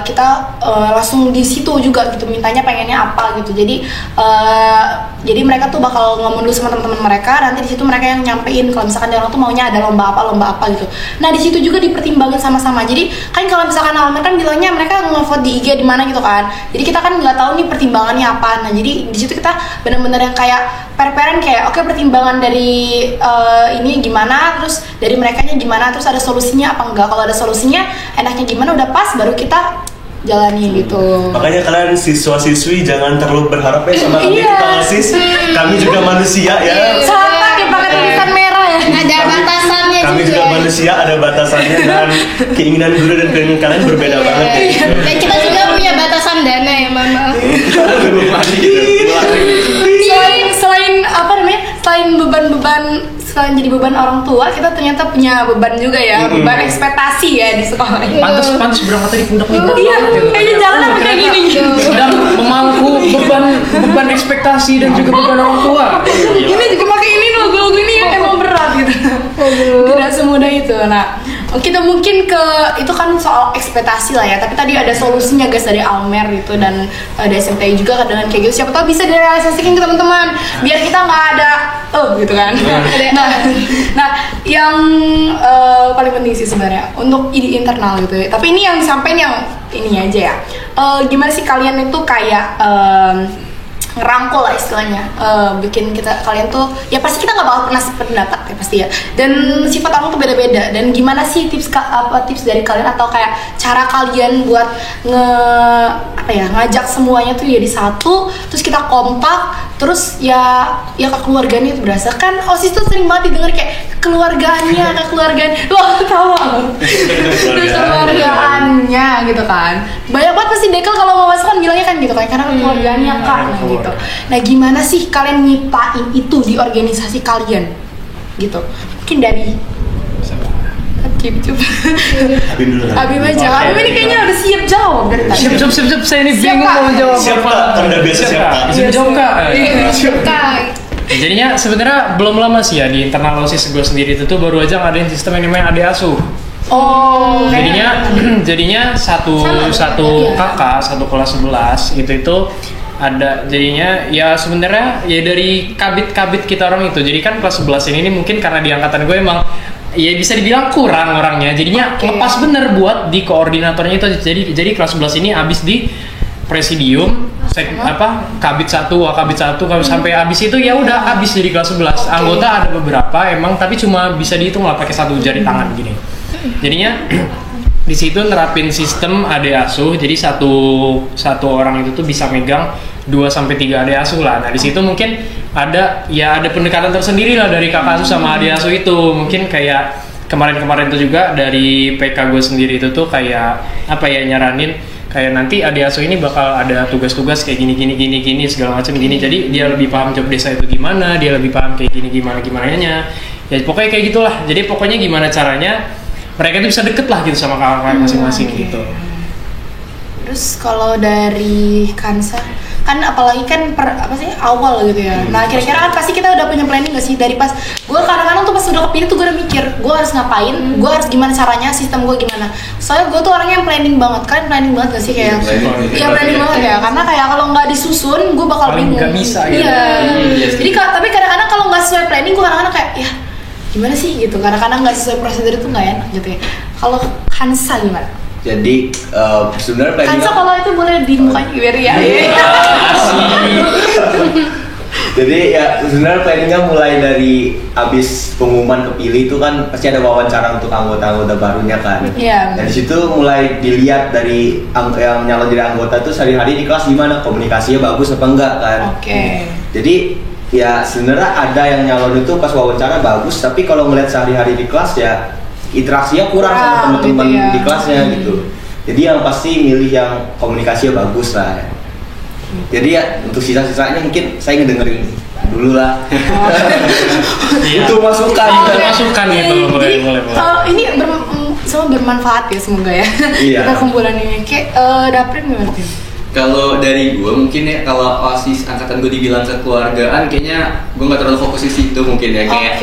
S1: kita langsung di situ juga gitu, mintanya pengennya apa gitu. Jadi mereka tuh bakal ngomong dulu sama teman-teman mereka, nanti di situ mereka yang nyampein kalau misalkan orang tuh maunya ada lomba apa gitu. Nah di situ juga dipertimbangkan sama-sama. Jadi kan kalau misalkan Almer kan bilangnya mereka nge-vote di IG di mana gitu kan. Jadi kita kan nggak tahu nih pertimbangannya apa. Nah jadi di situ kita benar-benar yang kayak per-peren kayak oke, pertimbangan dari ini gimana, terus dari merekanya gimana, terus ada solusinya apa enggak. Kalau ada solusinya enaknya gimana udah pas baru kita jalani gitu.
S6: Makanya kalian siswa-siswi jangan terlalu berharap ya sama kami kita OSIS. Kami juga manusia ya.
S1: Sama dipakai tulisan merah ya.
S2: Ada batasannya
S6: Kami juga manusia, ada batasannya, dan keinginan guru dan keinginan kalian berbeda banget.
S2: Dan kita juga punya batasan dana ya, mohon maaf.
S1: selain jadi beban orang tua, kita ternyata punya beban juga ya, beban ekspektasi ya di sekolah.
S3: Pantes berangkat dari pundak nih.
S1: Iya, kayaknya jalan apa kayak gini.
S3: Sedang memangku beban ekspektasi dan juga beban orang tua.
S1: Ini juga pakai ini logo ini ya emang berat gitu. Tidak semudah itu. Nah, kita mungkin ke itu kan soal ekspektasi lah ya. Tapi tadi ada solusinya guys dari Almer gitu dan ada SMTI juga dengan kayak gitu. Siapa tahu bisa direalisasikan ke teman-teman. Biar kita nggak ada gitu kan. Nah, yang paling penting sih sebenarnya untuk ide internal gitu ya. Tapi ini yang sampai yang ini aja ya. Gimana sih kalian itu kayak ngerangkul lah istilahnya, bikin kalian tuh ya pasti kita nggak bakal pernah sependapat ya pasti ya, dan sifat orang tuh beda-beda. Dan gimana sih tips dari kalian atau kayak cara kalian buat ngajak semuanya tuh jadi satu, terus kita kompak, terus ya kekeluargaannya itu berasa kan. OSIS tuh sering banget didengar kayak kekeluargaannya wah ketawa kekeluargaannya gitu kan. Banyak banget pasti Dekel kalau mau masuk kan bilangnya kan gitu kan, karena kekeluargaannya kak gitu. Nah gimana sih kalian nyiptain itu di organisasi kalian gitu? Mungkin dari coba Abim aja. Abim ini kayaknya udah siap jawab dari tadi.
S3: Siap, saya ini bingung mau jawab.
S6: Siap Kak, kan udah biasa siap Kak.
S3: Siap jawab Kak.
S1: Siap Kak.
S3: Jadinya sebenarnya belum lama sih ya di internal OSIS gue sendiri itu tuh baru aja ngadain sistem yang namanya adik asuh.
S1: Oh,
S3: jadinya satu kakak satu kelas 11 itu ada, jadinya ya sebenarnya ya dari kabit kita orang itu. Jadi kan kelas 11 ini mungkin karena di angkatan gue emang ya bisa dibilang kurang orangnya, jadinya lepas bener buat di koordinatornya itu. Jadi kelas 11 ini abis di presidium kabit 1 sampai abis itu ya udah abis jadi kelas 11. Anggota ada beberapa emang, tapi cuma bisa dihitung lah pakai satu jari tangan gini. Jadinya di situ nerapin sistem adik asuh. Jadi satu orang itu tuh bisa megang 2 sampai 3 adik asuh lah. Nah, di situ mungkin ada pendekatan tersendiri lah dari kakak asuh sama adik asuh itu. Mungkin kayak kemarin itu juga dari PK gue sendiri itu tuh kayak nyaranin kayak nanti adik asuh ini bakal ada tugas-tugas kayak gini segala macam gini. Jadi dia lebih paham job desa itu gimana, dia lebih paham kayak gimananya. Ya pokoknya kayak gitulah. Jadi pokoknya gimana caranya mereka itu bisa deket lah gitu sama kakak masing-masing gitu.
S1: Terus kalau dari Kansa kan apalagi kan awal gitu ya. Nah kira-kira kan pasti kita udah punya planning gak sih dari pas gue kadang-kadang tuh pas udah kepilih tuh gue udah mikir gue harus ngapain, gue harus gimana caranya, sistem gue gimana. Soalnya gue tuh orangnya yang planning banget. Kalian planning banget gak sih kayak? Iya planning banget ya. Karena kayak kalau nggak disusun gue bakal bingung.
S3: Nggak bisa gitu.
S1: Iya. Jadi tapi kadang-kadang kalau nggak sesuai planning gue kadang-kadang kayak ya gimana sih gitu. Kadang-kadang nggak sesuai prosedur itu nggak enak gitu ya. Kalau Kansa gimana?
S4: Jadi sebenarnya planning
S1: Kansa kalau itu boleh di mukanya biar ya.
S4: Jadi ya sebenarnya planningnya mulai dari abis pengumuman kepilih itu kan pasti ada wawancara untuk anggota-anggota barunya kan.
S1: Iya.
S4: Dan di situ mulai dilihat dari yang nyalon jadi anggota tuh sehari-hari di kelas gimana, komunikasinya bagus apa enggak kan.
S1: Oke.
S4: Jadi ya sebenarnya ada yang nyalon itu pas wawancara bagus, tapi kalau ngeliat sehari-hari di kelas ya interaksinya kurang sama teman-teman
S1: gitu ya.
S4: di kelasnya gitu. Jadi yang pasti milih yang komunikasinya bagus lah. Jadi ya untuk sisa-sisanya mungkin saya ngedengerin dulu lah. Itu masukan.
S3: Masukan gitu boleh.
S1: Ini semua bermanfaat ya semoga ya.
S4: Iya.
S1: Kita kumpulan ini kayak Daprim gimana Tim?
S5: Kalau dari gue mungkin ya, kalau OSIS angkatan gue dibilang kekeluargaan, kayaknya gue nggak terlalu fokus di situ mungkin ya. Kayak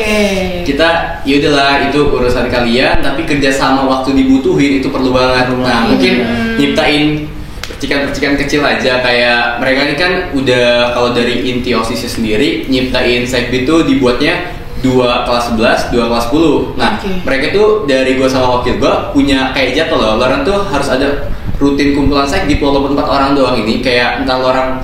S5: kita yaudahlah itu urusan kalian, tapi kerjasama waktu dibutuhin itu perlu banget. Nah mungkin nyiptain percikan-percikan kecil aja, kayak mereka ini kan udah kalau dari inti OSIS sendiri nyiptain sekbi itu dibuatnya 2 kelas 11, 2 kelas 10. Nah mereka tuh dari gue sama wakil gue punya kayak jadwal loh, orang tuh harus ada rutin kumpulan sekdip walaupun 4 orang doang ini, kayak entah orang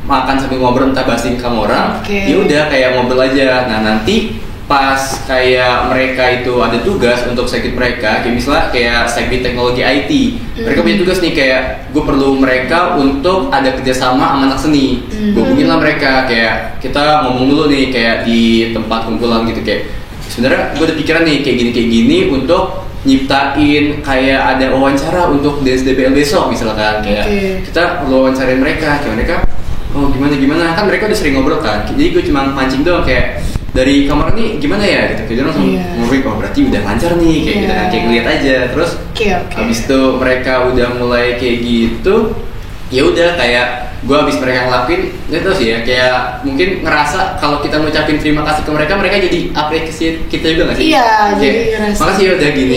S5: makan sambil ngobrol, entah bahas income orang, ya udah kayak ngobrol aja. Nah nanti pas kayak mereka itu ada tugas untuk sekdip mereka, kayak misalnya kayak sekdip teknologi IT, mereka punya tugas nih kayak gue perlu mereka untuk ada kerjasama sama anak seni. Gue hubungin lah mereka, kayak kita ngomong dulu nih kayak di tempat kumpulan gitu, kayak sebenarnya gue udah pikiran nih kayak gini untuk nyiptain kayak ada wawancara untuk DSDBL besok misalkan, kayak kita perlu wawancarain mereka, kayak mereka gimana kan mereka udah sering ngobrol kan, jadi gue cuma pancing doang kayak dari kamar nih gimana ya gitu, kita langsung ngomongin oh berarti udah lancar nih kayak gitu kan, kayak ngeliat aja. Terus habis itu mereka udah mulai kayak gitu, ya udah kayak gue habis mereka ngelakuin, nggak tahu sih ya, kayak mungkin ngerasa kalau kita ngucapin terima kasih ke mereka, mereka jadi apresiasi kita juga nggak sih?
S1: Iya,
S5: jadi
S1: ngerasa.
S5: makasih ya udah gini.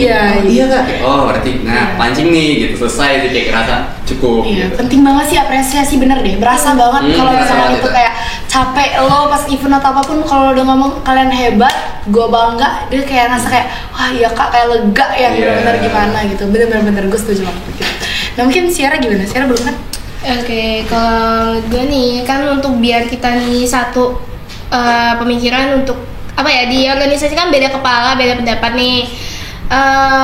S5: Iya kak, oh berarti pancing nih gitu, selesai sih kayak ngerasa cukup.
S1: Iya,
S5: gitu.
S1: penting banget sih apresiasi, bener deh, berasa banget kalau misalnya itu kayak capek lo pas event atau apapun, kalau udah ngomong kalian hebat, gue bangga, dia kayak ngerasa kayak wah iya kak, kayak lega ya, bener-bener gimana gitu, bener-bener gue setuju banget gitu. Nah mungkin Syara gimana? Syara belum kan?
S2: Oke, kalau gue nih kan untuk biar kita nih satu pemikiran untuk apa ya, di organisasi kan beda kepala, beda pendapat nih.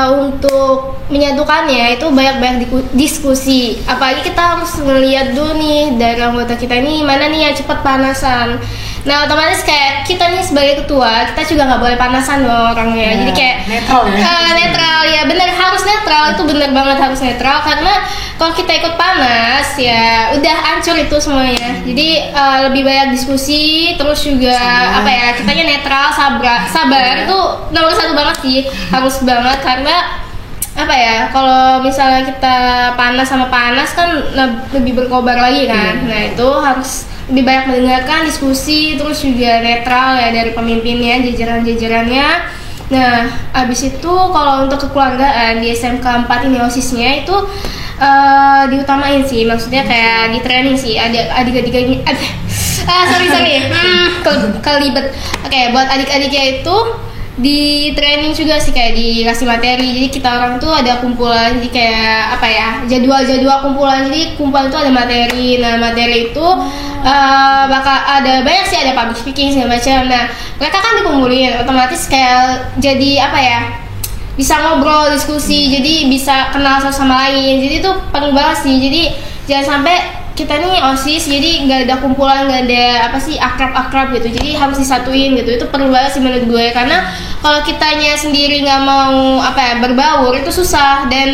S2: Untuk menyatukannya itu banyak diskusi. Apalagi kita harus ngeliat dulu nih dari anggota kita ini mana nih yang cepat panasan. Nah otomatis kayak kita nih sebagai ketua, kita juga nggak boleh panasan dong orangnya. Jadi kayak netral ya, bener harus netral, itu bener banget harus netral, karena kalau kita ikut panas ya udah hancur itu semuanya. Jadi lebih banyak diskusi, terus juga apa ya, kitanya netral, sabar itu nomor satu banget sih, harus banget, karena apa ya, kalau misalnya kita panas sama panas kan lebih berkobar lagi kan. Nah itu harus lebih banyak mendengarkan diskusi, terus juga netral ya dari pemimpinnya, jajaran-jajarannya. Nah abis itu kalau untuk kekeluargaan di SMK 4 ini OSISnya itu diutamain sih, maksudnya kayak di training sih, ada adik-adiknya kelibet. Oke, buat adik-adiknya itu di training juga sih, kayak dikasih materi. Jadi kita orang tuh ada kumpulan, jadi kayak apa ya, jadwal kumpulan. Jadi kumpulan itu ada materi. Nah materi itu bakal ada banyak sih, ada public speaking segala macam. Nah mereka kan dikumpulin, otomatis kayak jadi apa ya, bisa ngobrol, diskusi, jadi bisa kenal satu sama lain. Jadi itu penting banget sih. Jadi jangan sampai kita nih OSIS jadi nggak ada kumpulan, nggak ada apa sih akrab gitu, jadi harus disatuin gitu. Itu perlu banget sih menurut gue, karena kalau kitanya sendiri nggak mau apa ya berbaur itu susah. Dan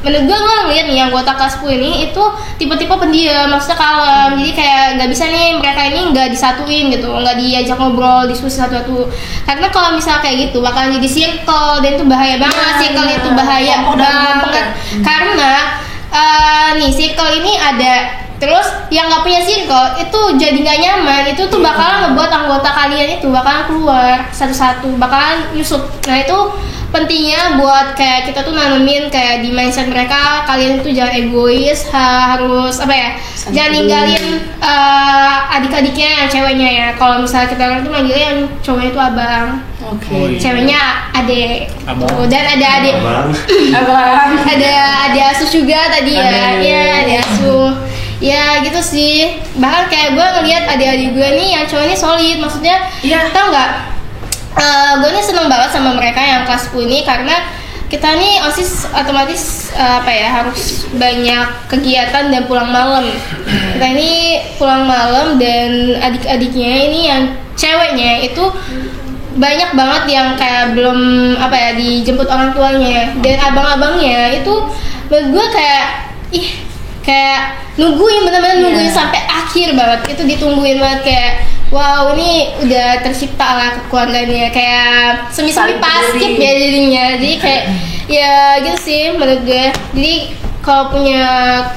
S2: menurut gue ngeliat nih anggota kelas 10 ini itu tipe-tipe pendiam, maksudnya kalem, jadi kayak nggak bisa nih mereka ini nggak disatuin gitu, nggak diajak ngobrol, diskusi satu-satu. Karena kalau misalnya kayak gitu bakalan jadi circle, dan itu bahaya banget. Circle itu bahaya banget karena nih circle ini ada, terus yang nggak punya circle itu jadi nggak nyaman, itu tuh bakalan ngebuat anggota kalian itu bakalan keluar satu-satu, bakalan nyusup. Nah itu pentingnya buat kayak kita tuh nanemin kayak di mindset mereka, kalian itu jangan egois, harus apa ya, jangan ninggalin adik-adiknya yang ceweknya ya. Kalau misalnya kita orang tuh manggilnya yang cowoknya itu abang, ceweknya adek, dan ada adik abang, ada adik asuh juga tadi ya, adik asuh. Ya gitu sih, bahkan kayak gue ngeliat adik-adik gue nih yang cowoknya solid, maksudnya tau nggak, gue nih seneng banget sama mereka yang kelas 10 ini, karena kita nih OSIS otomatis apa ya, harus banyak kegiatan dan pulang malam. Kita ini pulang malam, dan adik-adiknya ini yang ceweknya itu banyak banget yang kayak belum apa ya dijemput orang tuanya, dan abang-abangnya itu menurut gue kayak nungguin, bener-bener nungguin sampai akhir banget, itu ditungguin banget, kayak wow ini udah tercipta lah keluarganya, kayak semi-semi paskib ya jadinya. Jadi kayak ya gitu sih menurut gue. Jadi kalau punya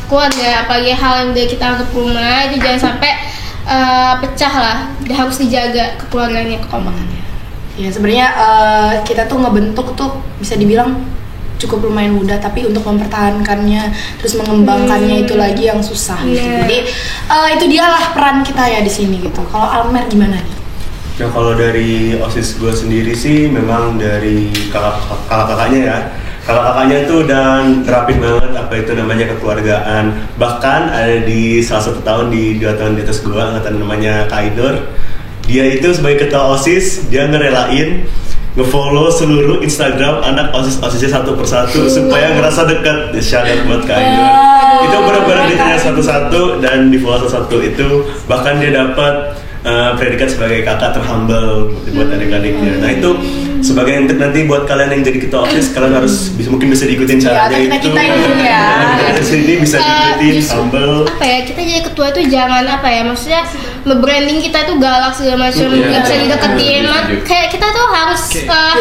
S2: keluarga, apalagi hal yang udah kita anggap rumah, itu jangan sampai pecah lah, harus dijaga kekeluarganya, kekompakannya.
S1: Ya sebenarnya kita tuh ngebentuk tuh bisa dibilang cukup lumayan mudah, tapi untuk mempertahankannya terus mengembangkannya itu lagi yang susah gitu. Jadi itu dialah peran kita ya di sini gitu. Kalau Almer gimana nih?
S6: Nah kalau dari OSIS gue sendiri sih memang dari kakak-kakaknya ya. Kakak-kakaknya tuh dan terapin banget apa itu namanya kekeluargaan. Bahkan ada di salah satu tahun di 2 tahun di atas gue, angkatan namanya Kaidor. Dia itu sebagai ketua OSIS, dia ngerelain nge-follow seluruh Instagram anak OSIS-OSISnya satu persatu supaya ngerasa dekat. Shout out buat Kak Ainur. Itu benar-benar ditanya satu-satu dan di follow satu-satu itu, bahkan dia dapat predikat sebagai kakak terhumble buat adik-adiknya. Nah itu sebagai nanti buat kalian yang jadi ketua OSIS, kalian harus mungkin bisa diikutin caranya itu. Dari sini bisa diikutin humble.
S2: Apa ya, kita jadi ketua itu jangan apa ya, maksudnya branding kita tuh galak segala macam, nggak bisa dideketin. Kayak kita tuh harus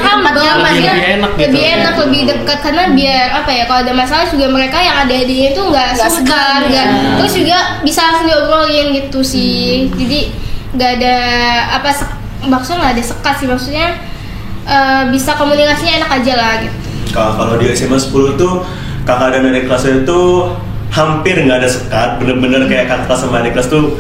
S2: humble, lebih enak, lebih dekat, karena biar apa ya, kalau ada masalah juga mereka yang ada di itu nggak sungkan, terus juga bisa langsung diobrolin gitu sih. Jadi nggak ada maksudnya nggak ada sekat sih, maksudnya bisa komunikasinya enak aja lah gitu.
S6: Kalau di SMA 10 tuh kakak dan adik kelasnya itu hampir nggak ada sekat, bener-bener kayak kakak kelas sama adik kelas tuh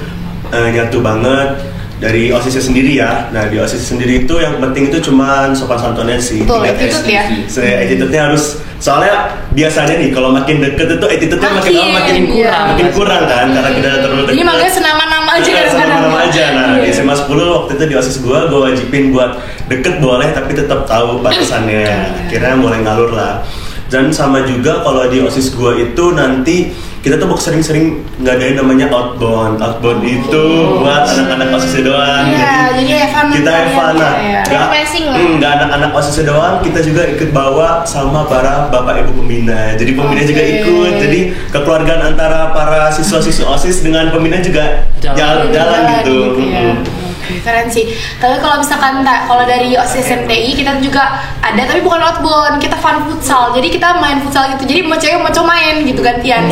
S6: nyatu banget. Dari OSIS sendiri ya. Nah di OSIS sendiri itu yang penting itu cuman sopan santunnya sih.
S1: Betul, attitude ya.
S6: Attitude-nya harus, soalnya biasanya nih kalau makin deket itu attitude-nya makin kurang kan, karena kita terlalu deket.
S1: Jadi makanya senama-nama aja kan sekarang.
S6: Senama-nama aja. Nah di SMA 10 waktu itu di OSIS gue wajibin buat deket boleh tapi tetap tahu batasannya. Akhirnya mulai ngalur lah. Dan sama juga kalau di OSIS gue itu nanti kita tuh sering-sering ngadain namanya outbound itu buat anak-anak OSIS doang.
S1: Jadi
S6: kita Evan nggak anak-anak OSIS doang, kita juga ikut bawa sama para bapak ibu pembina. Jadi pembina juga ikut. Jadi kekeluargaan antara para siswa-siswa OSIS dengan pembina juga jalan gitu.
S1: Keren sih. Tapi kalau misalkan kalau dari OSIS SMTI kita juga ada, tapi bukan outbound, kita fun futsal. Jadi kita main futsal gitu. Jadi mau cewek mau cowok main gitu gantian.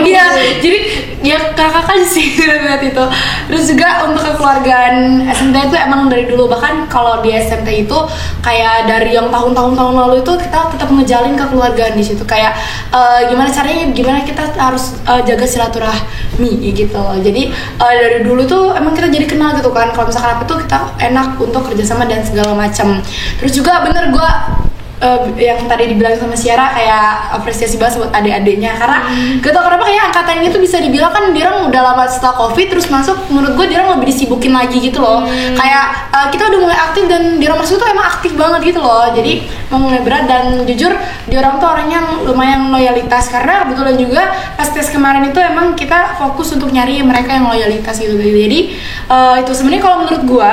S1: Iya. Jadi ya kakak sih lihat itu. Terus juga untuk kekeluargaan SMTI itu emang dari dulu, bahkan kalau di SMTI itu kayak dari yang tahun lalu itu kita tetap ngejalin kekeluargaan di situ. Kayak gimana caranya, gimana kita harus jaga silaturahmi gitu. Jadi dari dulu tuh emang kita jadi kenal gitu kan. Kalau misalkan apa tuh kita enak untuk kerjasama dan segala macam. Terus juga bener gue yang tadi dibilang sama Syara kayak apresiasi banget buat adik-adiknya, karena gak tau kenapa kayak angkatan ini tuh bisa dibilang kan dia orang udah lama setelah COVID terus masuk, menurut gue dia orang lebih disibukin lagi gitu loh. Kayak kita udah mulai aktif dan dia orang masuk tuh emang aktif banget gitu loh. Jadi mulai berat, dan jujur dia orang tuh orangnya lumayan loyalitas, karena kebetulan juga pas tes kemarin itu emang kita fokus untuk nyari mereka yang loyalitas gitu. Jadi itu sebenarnya kalau menurut gue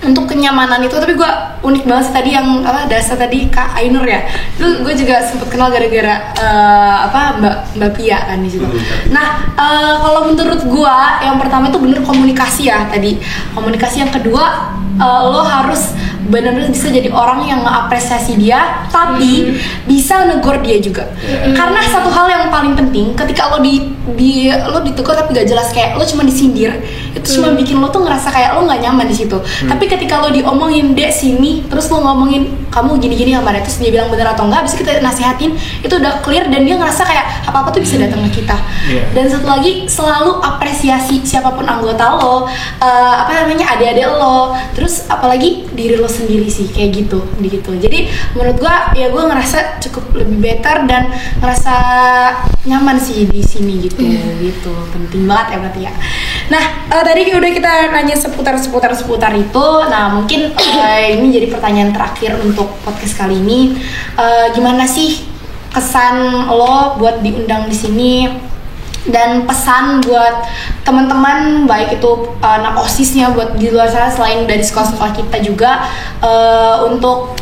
S1: untuk kenyamanan itu, tapi gue unik banget sih tadi yang dasar tadi Kak Ainur ya, itu gue juga sempet kenal gara-gara Mbak Pia kan di situ. Nah kalau menurut gue yang pertama itu bener komunikasi ya tadi, komunikasi. Yang kedua lo harus benar-benar bisa jadi orang yang ngeapresiasi dia, tapi bisa negor dia juga. Karena satu hal yang paling penting, ketika lo lo ditegur tapi gak jelas, kayak lo cuma disindir, itu cuma bikin lo tuh ngerasa kayak lo nggak nyaman di situ. Tapi ketika lo diomongin, dek sini, terus lo ngomongin kamu gini-gini kemarin, terus dia bilang bener atau enggak, bisa kita nasihatin, itu udah clear dan dia ngerasa kayak apa-apa tuh bisa datang ke kita. Dan satu lagi, selalu apresiasi siapapun anggota lo, adik-adik lo, terus apalagi diri lo sendiri sih, kayak gitu. Jadi menurut gua ya gua ngerasa cukup lebih better dan ngerasa nyaman sih di sini gitu. Penting banget ya berarti ya. Nah tadi udah kita nanya seputar itu. Nah mungkin ini jadi pertanyaan terakhir untuk podcast kali ini. Gimana sih kesan lo buat diundang di sini, dan pesan buat teman-teman baik itu anak OSISnya buat di luar sana selain dari sekolah-sekolah kita juga, untuk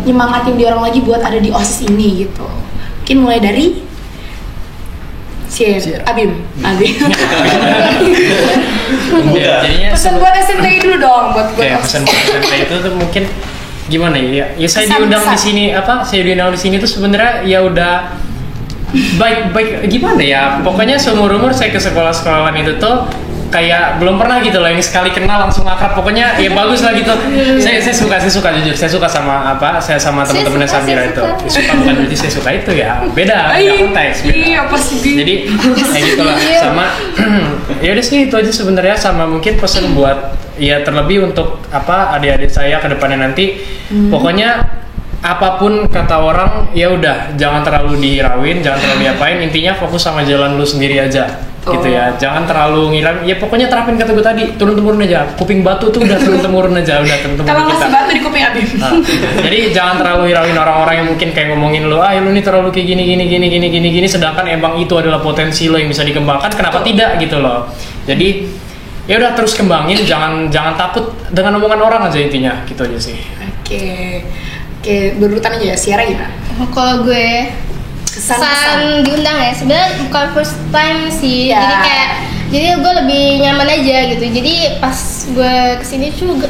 S1: nyemangatin dia orang lagi buat ada di OSIS ini gitu. Mungkin mulai dari Abim.
S3: Jadinya
S1: pesan buat SMTI dulu dong, buat
S3: pesan buat SMTI itu tuh mungkin gimana ya? Ya saya diundang di sini tuh sebenarnya ya udah baik gimana ya, pokoknya seumur umur saya ke sekolah-sekolahan itu tuh kayak belum pernah gitu loh, ini sekali kenal langsung akrab, pokoknya ya bagus lah gitu. Saya suka jujur, saya suka sama saya sama teman-temannya Sabira itu. Suka bukan berarti saya suka itu ya, beda konteks. Jadi kayak gitu lah. Sama ya udah sih itu aja sebenarnya, sama mungkin pesan buat ya terlebih untuk adik-adik saya ke depannya nanti, pokoknya apapun kata orang ya udah jangan terlalu dihirauin, jangan terlalu diapain, intinya fokus sama jalan lu sendiri aja. Gitu ya, jangan terlalu ngilang. Ya pokoknya terapin kata gue tadi, turun-temurun aja. Kuping batu tuh udah turun-temurun aja, udah turun-temurun
S1: kalau
S3: kita.
S1: masih batu di kuping Abim.
S3: Jadi jangan terlalu hirauin orang-orang yang mungkin kayak ngomongin lu, lu nih terlalu kayak gini, sedangkan emang itu adalah potensi lo yang bisa dikembangkan, kenapa tidak gitu loh. Jadi ya udah terus kembangin, jangan takut dengan omongan orang aja, intinya gitu aja sih.
S1: Oke, berurutan aja ya. Syara gimana?
S2: Kalau gue kesan diundang ya, sebenarnya bukan first time sih, jadi kayak Jadi gue lebih nyaman aja gitu. Jadi pas gue kesini juga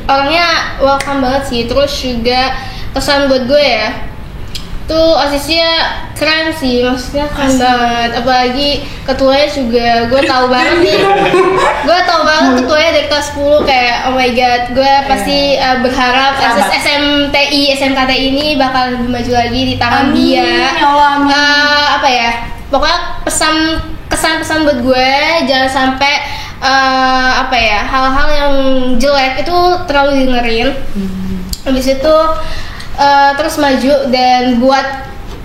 S2: orangnya welcome banget sih. Terus juga kesan buat gue ya, tuh OSISnya keren sih, maksudnya keren banget. Apalagi ketuanya juga gue tahu banget nih. Gue tahu banget ketuanya dari kelas 10 kayak oh my god. Gue pasti berharap SMKTI ini bakal lebih maju lagi di tangan dia. Apa ya? Pokoknya kesan-pesan buat gue jangan sampai apa ya, hal-hal yang jelek itu terlalu dengerin. Habis itu terus maju dan buat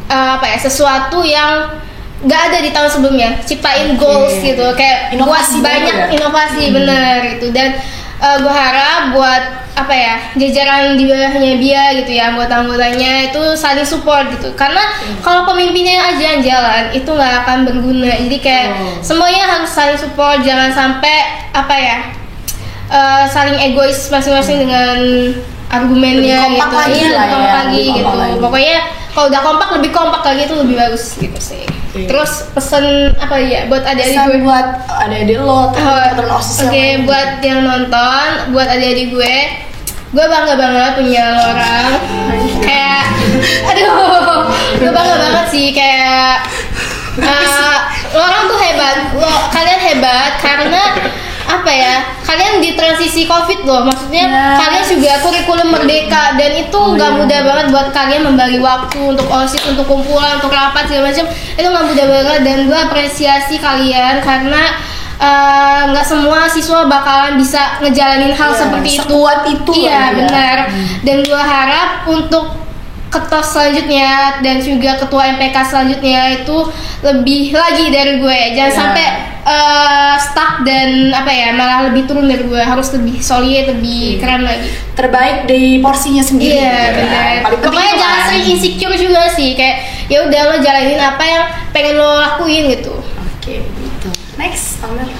S2: apa ya, sesuatu yang nggak ada di tahun sebelumnya, ciptain goals gitu, kayak
S1: inovasi,
S2: buat banyak inovasi bener gitu. Dan gue harap buat apa ya, jajaran di bawahnya dia gitu ya, anggota-anggotanya itu saling support gitu, karena kalau pemimpinnya aja yang jalan itu nggak akan berguna. Jadi kayak semuanya harus saling support, jangan sampai apa ya, saling egois masing-masing dengan argumennya gitu, kompak lagi gitu. Pokoknya kalau udah kompak, lebih kompak lagi itu lebih bagus gitu sih. Terus pesen apa ya buat adik-adik gue?
S1: Buat adik-adik lo, teman OSIS.
S2: Oke, buat yang nonton, buat adik-adik gue bangga banget punya lo orang. Kayak, aduh, gue bangga banget sih kayak lo orang tuh hebat, kalian hebat karena apa ya, kalian di transisi COVID loh, maksudnya kalian juga kurikulum merdeka, dan itu nggak mudah banget buat kalian membagi waktu untuk OSIS, untuk kumpulan, untuk rapat segala macam, itu nggak mudah banget. Dan gue apresiasi kalian karena nggak semua siswa bakalan bisa ngejalanin hal seperti itu.
S1: Sekuat itu.
S2: Iya benar. Dan gue harap untuk ketos selanjutnya dan juga ketua MPK selanjutnya itu lebih lagi dari gue, jangan sampai stuck dan apa ya, malah lebih turun dari gue, harus lebih solid, lebih keren lagi,
S1: terbaik dari porsinya sendiri.
S2: Iya benar. Pokoknya jangan sering insecure juga sih, kayak ya udah lo jalanin apa yang pengen lo lakuin gitu.
S1: Oke, gitu. Next, Amel.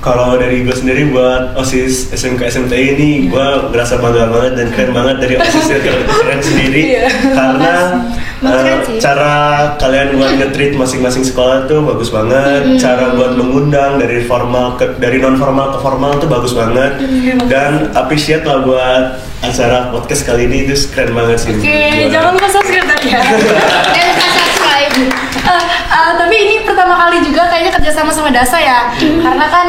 S6: Kalau dari gue sendiri buat OSIS SMK SMTI ini gue ngerasa bangga banget dan keren banget dari OSIS yang keren sendiri karena cara kalian buat nge-treat masing-masing sekolah tuh bagus banget, cara buat mengundang dari non formal ke formal tuh bagus banget, dan appreciate lah buat acara podcast kali ini, itu keren banget sih.
S1: Oke, jangan lupa subscribe tadi ya.
S2: Dan lupa subscribe.
S1: Tapi ini pertama kali juga kayaknya kerjasama sama Dasa ya, karena kan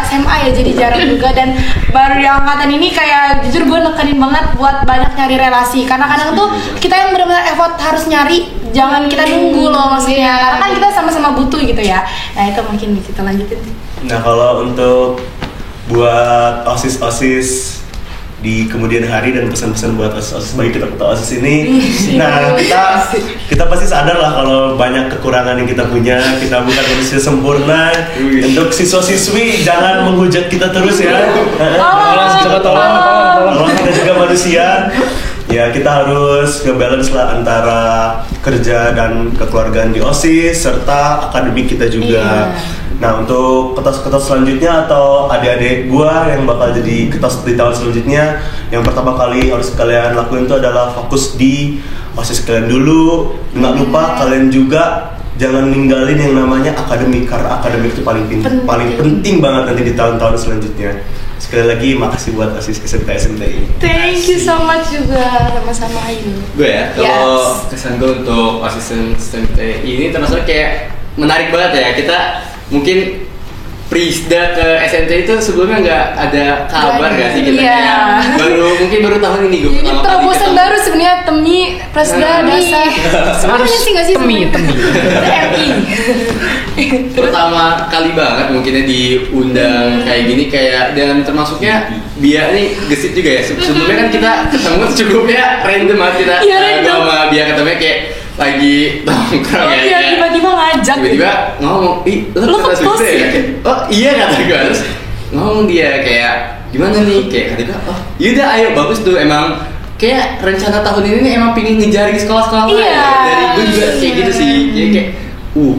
S1: SMA ya, jadi jarang juga. Dan baru yang angkatan ini kayak jujur gue nekenin banget buat banyak nyari relasi, karena kadang tuh kita yang benar-benar effort harus nyari, jangan kita nunggu loh maksudnya, karena kan kita sama-sama butuh gitu ya. Nah itu mungkin kita lanjutin.
S6: Nah kalau untuk buat OSIS di kemudian hari dan pesan-pesan buat OSIS bagi kita OSIS ini, nah kita pasti sadar lah kalau banyak kekurangan yang kita punya, kita bukan manusia sempurna. Untuk siswa-siswi jangan menghujat kita terus ya. Tolong kita juga manusia. Ya kita harus ngebalance lah antara kerja dan kekeluargaan di OSIS serta akademik kita juga. Nah untuk ketos-ketos selanjutnya atau adik-adik gua yang bakal jadi ketos di tahun selanjutnya, yang pertama kali harus kalian lakuin itu adalah fokus di OSIS kalian dulu. Nggak lupa kalian juga jangan ninggalin yang namanya akademik, karena akademik itu paling penting banget nanti di tahun-tahun selanjutnya. Sekali lagi makasih buat OSIS SMK SMTI.
S1: Thank you so much juga, sama-sama Ayu.
S5: Gue ya, kalau kesan gue untuk OSIS SMTI ini termasuk kayak menarik banget ya. Kita mungkin Prisda ke SMT itu sebelumnya nggak ada kabar nggak sih kita? Baru tahun ini gue
S1: pertama kali terobosan baru sebenarnya, Temi, Prisda, Dasa. Semuanya sih nggak sih?
S3: Temi.
S5: Pertama kali banget mungkinnya diundang kayak gini, kayak, dan termasuknya Bia nih gesit juga ya. Sebelumnya kan kita ketemu cukupnya random banget kita. Sama Bia ketemunya kayak lagi nongkrong ya.
S1: Tiba-tiba ngajak.
S5: Tiba-tiba ngomong, lo kata Swiss ya? Oh iya kata gue. Terus ngomong dia kayak, gimana nih? Kayak kata gue, oh yaudah ayo, bagus tuh. Emang kayak rencana tahun ini nih emang pingin ngejaring sekolah-sekolah lain. Dari gue juga kayak gitu sih. Jadi kayak,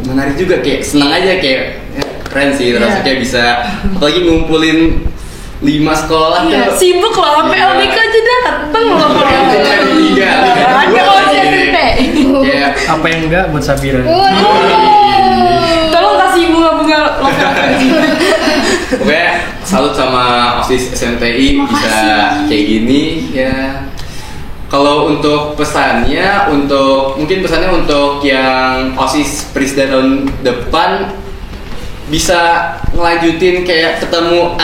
S5: menarik juga, kayak seneng aja, kayak keren sih. Terus kayak bisa, apalagi ngumpulin 5 sekolah tuh.
S1: Sibuk loh, sampai LDK aja dateng loh.
S3: Apa yang enggak buat Sabira?
S1: Tolong kasih bunga-bunga lokal.
S5: Pokoknya salut sama OSIS SMTI bisa kayak gini ya. Kalau untuk pesannya, mungkin pesannya untuk yang OSIS Prisda tahun depan bisa ngelanjutin kayak ketemu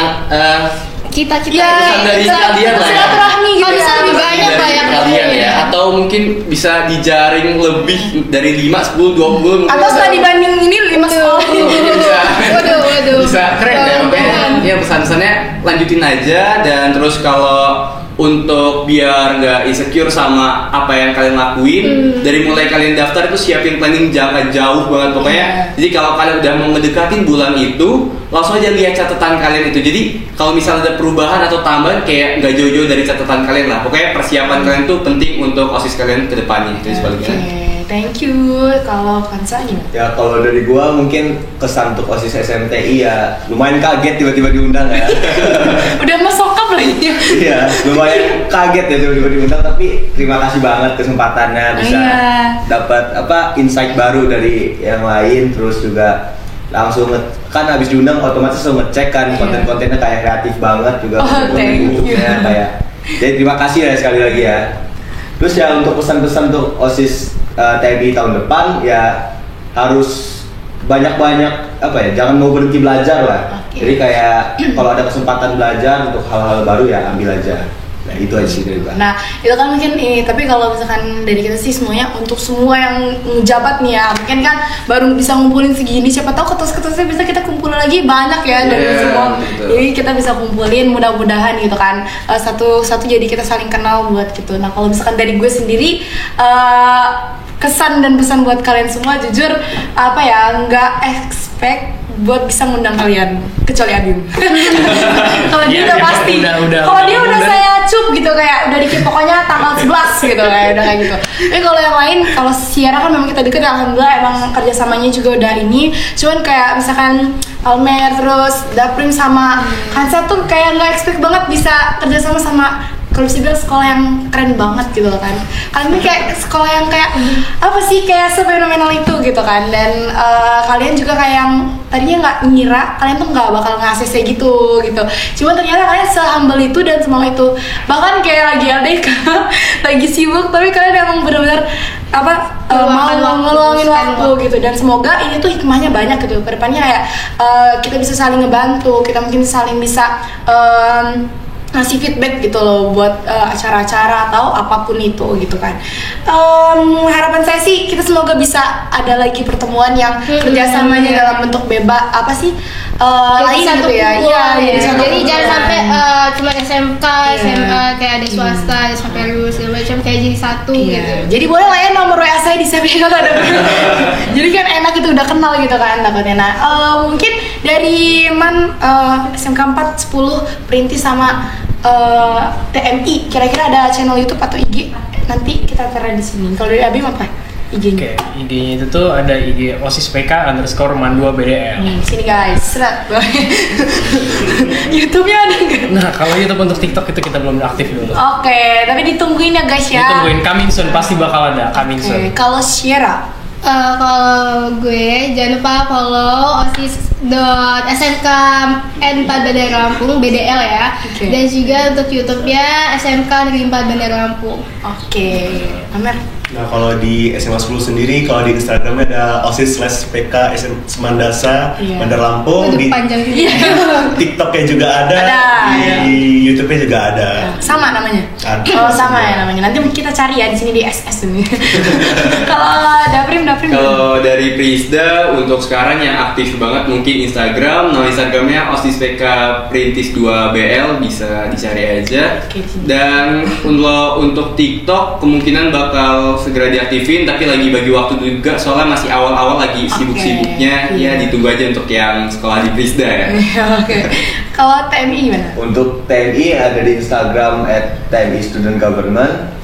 S2: kita
S5: dari kalian lah ya.
S1: Silaturahmi gitu.
S2: Kalau bisa lebih banyak lah ya.
S5: Kalian ya, atau mungkin bisa dijaring lebih dari 5, 10, 20
S1: Atau setelah dibanding ini 5 sekolah.
S2: Waduh.
S5: Bisa keren ya, pokoknya ya pesan-pesannya lanjutin aja. Dan terus kalau untuk biar nggak insecure sama apa yang kalian lakuin, dari mulai kalian daftar itu siapin planning jangka jauh banget pokoknya. Jadi kalau kalian udah mau ngedekatin bulan itu, langsung aja lihat catatan kalian itu. Jadi kalau misalnya ada perubahan atau tambahan, kayak nggak jauh-jauh dari catatan kalian lah. Pokoknya persiapan kalian tuh penting untuk OSIS kalian ke depannya. Itu sebaliknya.
S1: Thank you. Kalau Kansa gimana?
S4: Ya kalau dari gua mungkin kesan untuk OSIS SMTI ya lumayan kaget tiba-tiba diundang ya.
S1: Udah mesokap lagi.
S4: Iya, lumayan kaget ya tiba-tiba diundang, tapi terima kasih banget kesempatannya bisa dapat insight baru dari yang lain. Terus juga langsung kan habis diundang otomatis langsung ngecek kan konten-kontennya kayak kreatif banget juga. YouTube-nya kayak. Jadi terima kasih ya sekali lagi ya. Terus ya untuk pesan-pesan untuk OSIS TNI tahun depan ya harus banyak-banyak jangan mau berhenti belajar lah. Jadi kayak kalau ada kesempatan belajar untuk hal-hal baru ya ambil aja. Nah itu aja sih dari gua.
S1: Nah itu kan mungkin ini, tapi kalau misalkan dari kita sih semuanya untuk semua yang menjabat nih ya, mungkin kan baru bisa ngumpulin segini, siapa tahu kertas-kertasnya bisa kita kumpulin lagi banyak ya dari semua. Jadi kita bisa kumpulin mudah-mudahan gitu kan, satu jadi kita saling kenal buat gitu. Nah kalau misalkan dari gue sendiri kesan dan pesan buat kalian semua, jujur nggak expect buat bisa ngundang kalian kecuali Adim. Kalau dia udah pasti. Kalau dia udah saya cup gitu kayak udah dikit pokoknya tanggal 11 gitu kayak udah kayak gitu. Tapi kalau yang lain, kalau Sierra kan memang kita deket, alhamdulillah emang kerjasamanya juga udah ini. Cuman kayak misalkan Almer terus Daprim sama Kansa tuh kayak nggak expect banget bisa kerjasama sama kalau bisa bilang sekolah yang keren banget gitu kan. Kalian kayak sekolah yang kayak kayak sefenomenal itu gitu kan. Dan kalian juga kayak yang tadinya nggak ngira kalian tuh nggak bakal nge-ACC gitu. Cuman ternyata kalian se-humble itu dan semau itu. Bahkan kayak lagi LDK, lagi sibuk tapi kalian emang benar-benar mau ngeluangin waktu gitu. Dan semoga ini tuh hikmahnya banyak gitu. Kedepannya kayak kita bisa saling ngebantu, kita mungkin saling bisa ngasih feedback gitu loh buat acara-acara atau apapun itu gitu kan. Harapan saya sih kita semoga bisa ada lagi pertemuan yang kerjasamanya dalam bentuk bebas lain gitu ya.
S2: Jadi jangan sampai cuma SMK, SMA kayak ada swasta, ada sampai lulus segala macam kayak jadi satu gitu.
S1: Jadi boleh lah ya nomor WA saya di CV kalau ada. Jadi kan enak itu udah kenal gitu kan takutnya. Nah mungkin dari SMK 4, 10 Perintis sama TMI kira-kira ada channel YouTube atau IG nanti kita taruh di sini. Kalau dari Abim apa IG-nya?
S3: IG-nya itu tuh ada IG OSIS PK_Man2 BDL.
S1: Sini guys, seret. YouTube-nya ada nggak?
S3: Nah kalau YouTube untuk TikTok itu kita belum aktif dulu.
S1: Oke, tapi ditungguin ya guys ya.
S3: Ditungguin, coming soon, pasti bakal ada coming soon.
S1: Kalau Sierra?
S2: Kalau gue jangan lupa follow osis.smk4 Bandar Lampung BDL ya. Dan juga untuk YouTube-nya SMK Negeri 4 Bandar Lampung.
S1: Amer?
S6: Nah kalau di SMA 10 sendiri, kalau di Instagramnya ada OSIS/PK Semandasa Bandar Lampung. Di
S2: panjang
S6: TikToknya juga ada. Di YouTube-nya juga ada.
S1: Sama namanya?
S6: Ada.
S1: Oh sama ya namanya. Nanti kita cari ya di sini di SS ini. Kalau Daprim.
S5: Kalau dari Prisda untuk sekarang yang aktif banget mungkin Instagram. Nama Instagramnya OSIS/PK Perintis 2 BL, bisa dicari aja. Dan untuk TikTok kemungkinan bakal segera diaktifin, tapi lagi bagi waktu juga soalnya masih awal-awal lagi sibuk-sibuknya. Ya ditunggu aja untuk yang sekolah di Prisda ya.
S1: Kalau TMI gimana?
S4: Untuk TMI ada di Instagram @TMI Student Government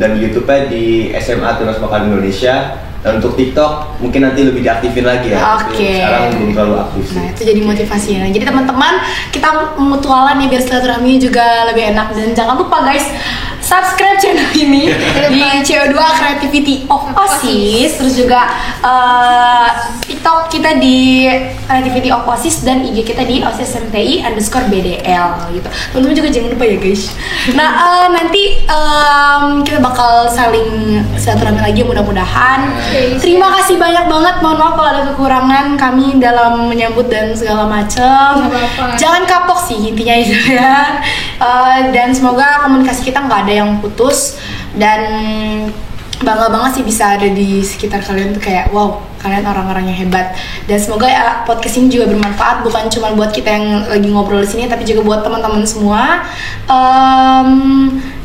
S4: dan YouTube-nya di SMA Tunas Makanan Indonesia. Dan untuk TikTok mungkin nanti lebih diaktifin lagi ya. Sekarang belum terlalu aktif sih.
S1: Nah itu jadi motivasi ya. Jadi teman-teman kita mutualan nih biar silaturahmi juga lebih enak. Dan jangan lupa guys, subscribe channel ini di CO2 Creativity of OSIS. Terus juga TikTok kita di Creativity of OSIS dan IG kita di OSISMTI_BDL gitu. Teman-teman juga jangan lupa ya guys. Nah nanti kita bakal saling silaturahmi lagi mudah-mudahan. Terima kasih banyak banget. Mohon maaf kalau ada kekurangan kami dalam menyambut dan segala macam. Jangan kapok sih intinya itu ya. Dan semoga komunikasi kita nggak ada yang putus, dan bangga banget sih bisa ada di sekitar kalian tuh, kayak wow, kalian orang-orang yang hebat. Dan semoga ya podcast ini juga bermanfaat, bukan cuma buat kita yang lagi ngobrol di sini, tapi juga buat teman-teman semua.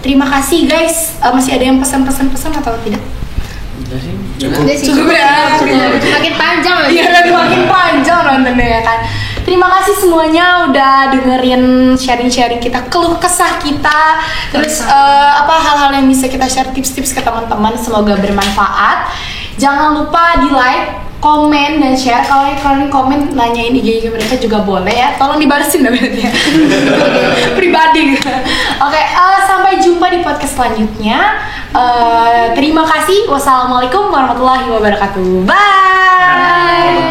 S1: Terima kasih guys. Masih ada yang pesan atau tidak? Cukup ya.
S2: Makin panjang lagi.
S1: Iya, makin panjang nontonnya ya kan. Terima kasih semuanya udah dengerin sharing-sharing kita, keluh kesah kita, terus hal-hal yang bisa kita share, tips-tips ke teman-teman. Semoga bermanfaat. Jangan lupa di like, komen dan share. Kalau kalian komen nanyain IG mereka juga boleh ya. Tolong dibalesin berarti ya. Pribadi. Oke, sampai jumpa di podcast selanjutnya. Terima kasih. Wassalamualaikum warahmatullahi wabarakatuh. Bye.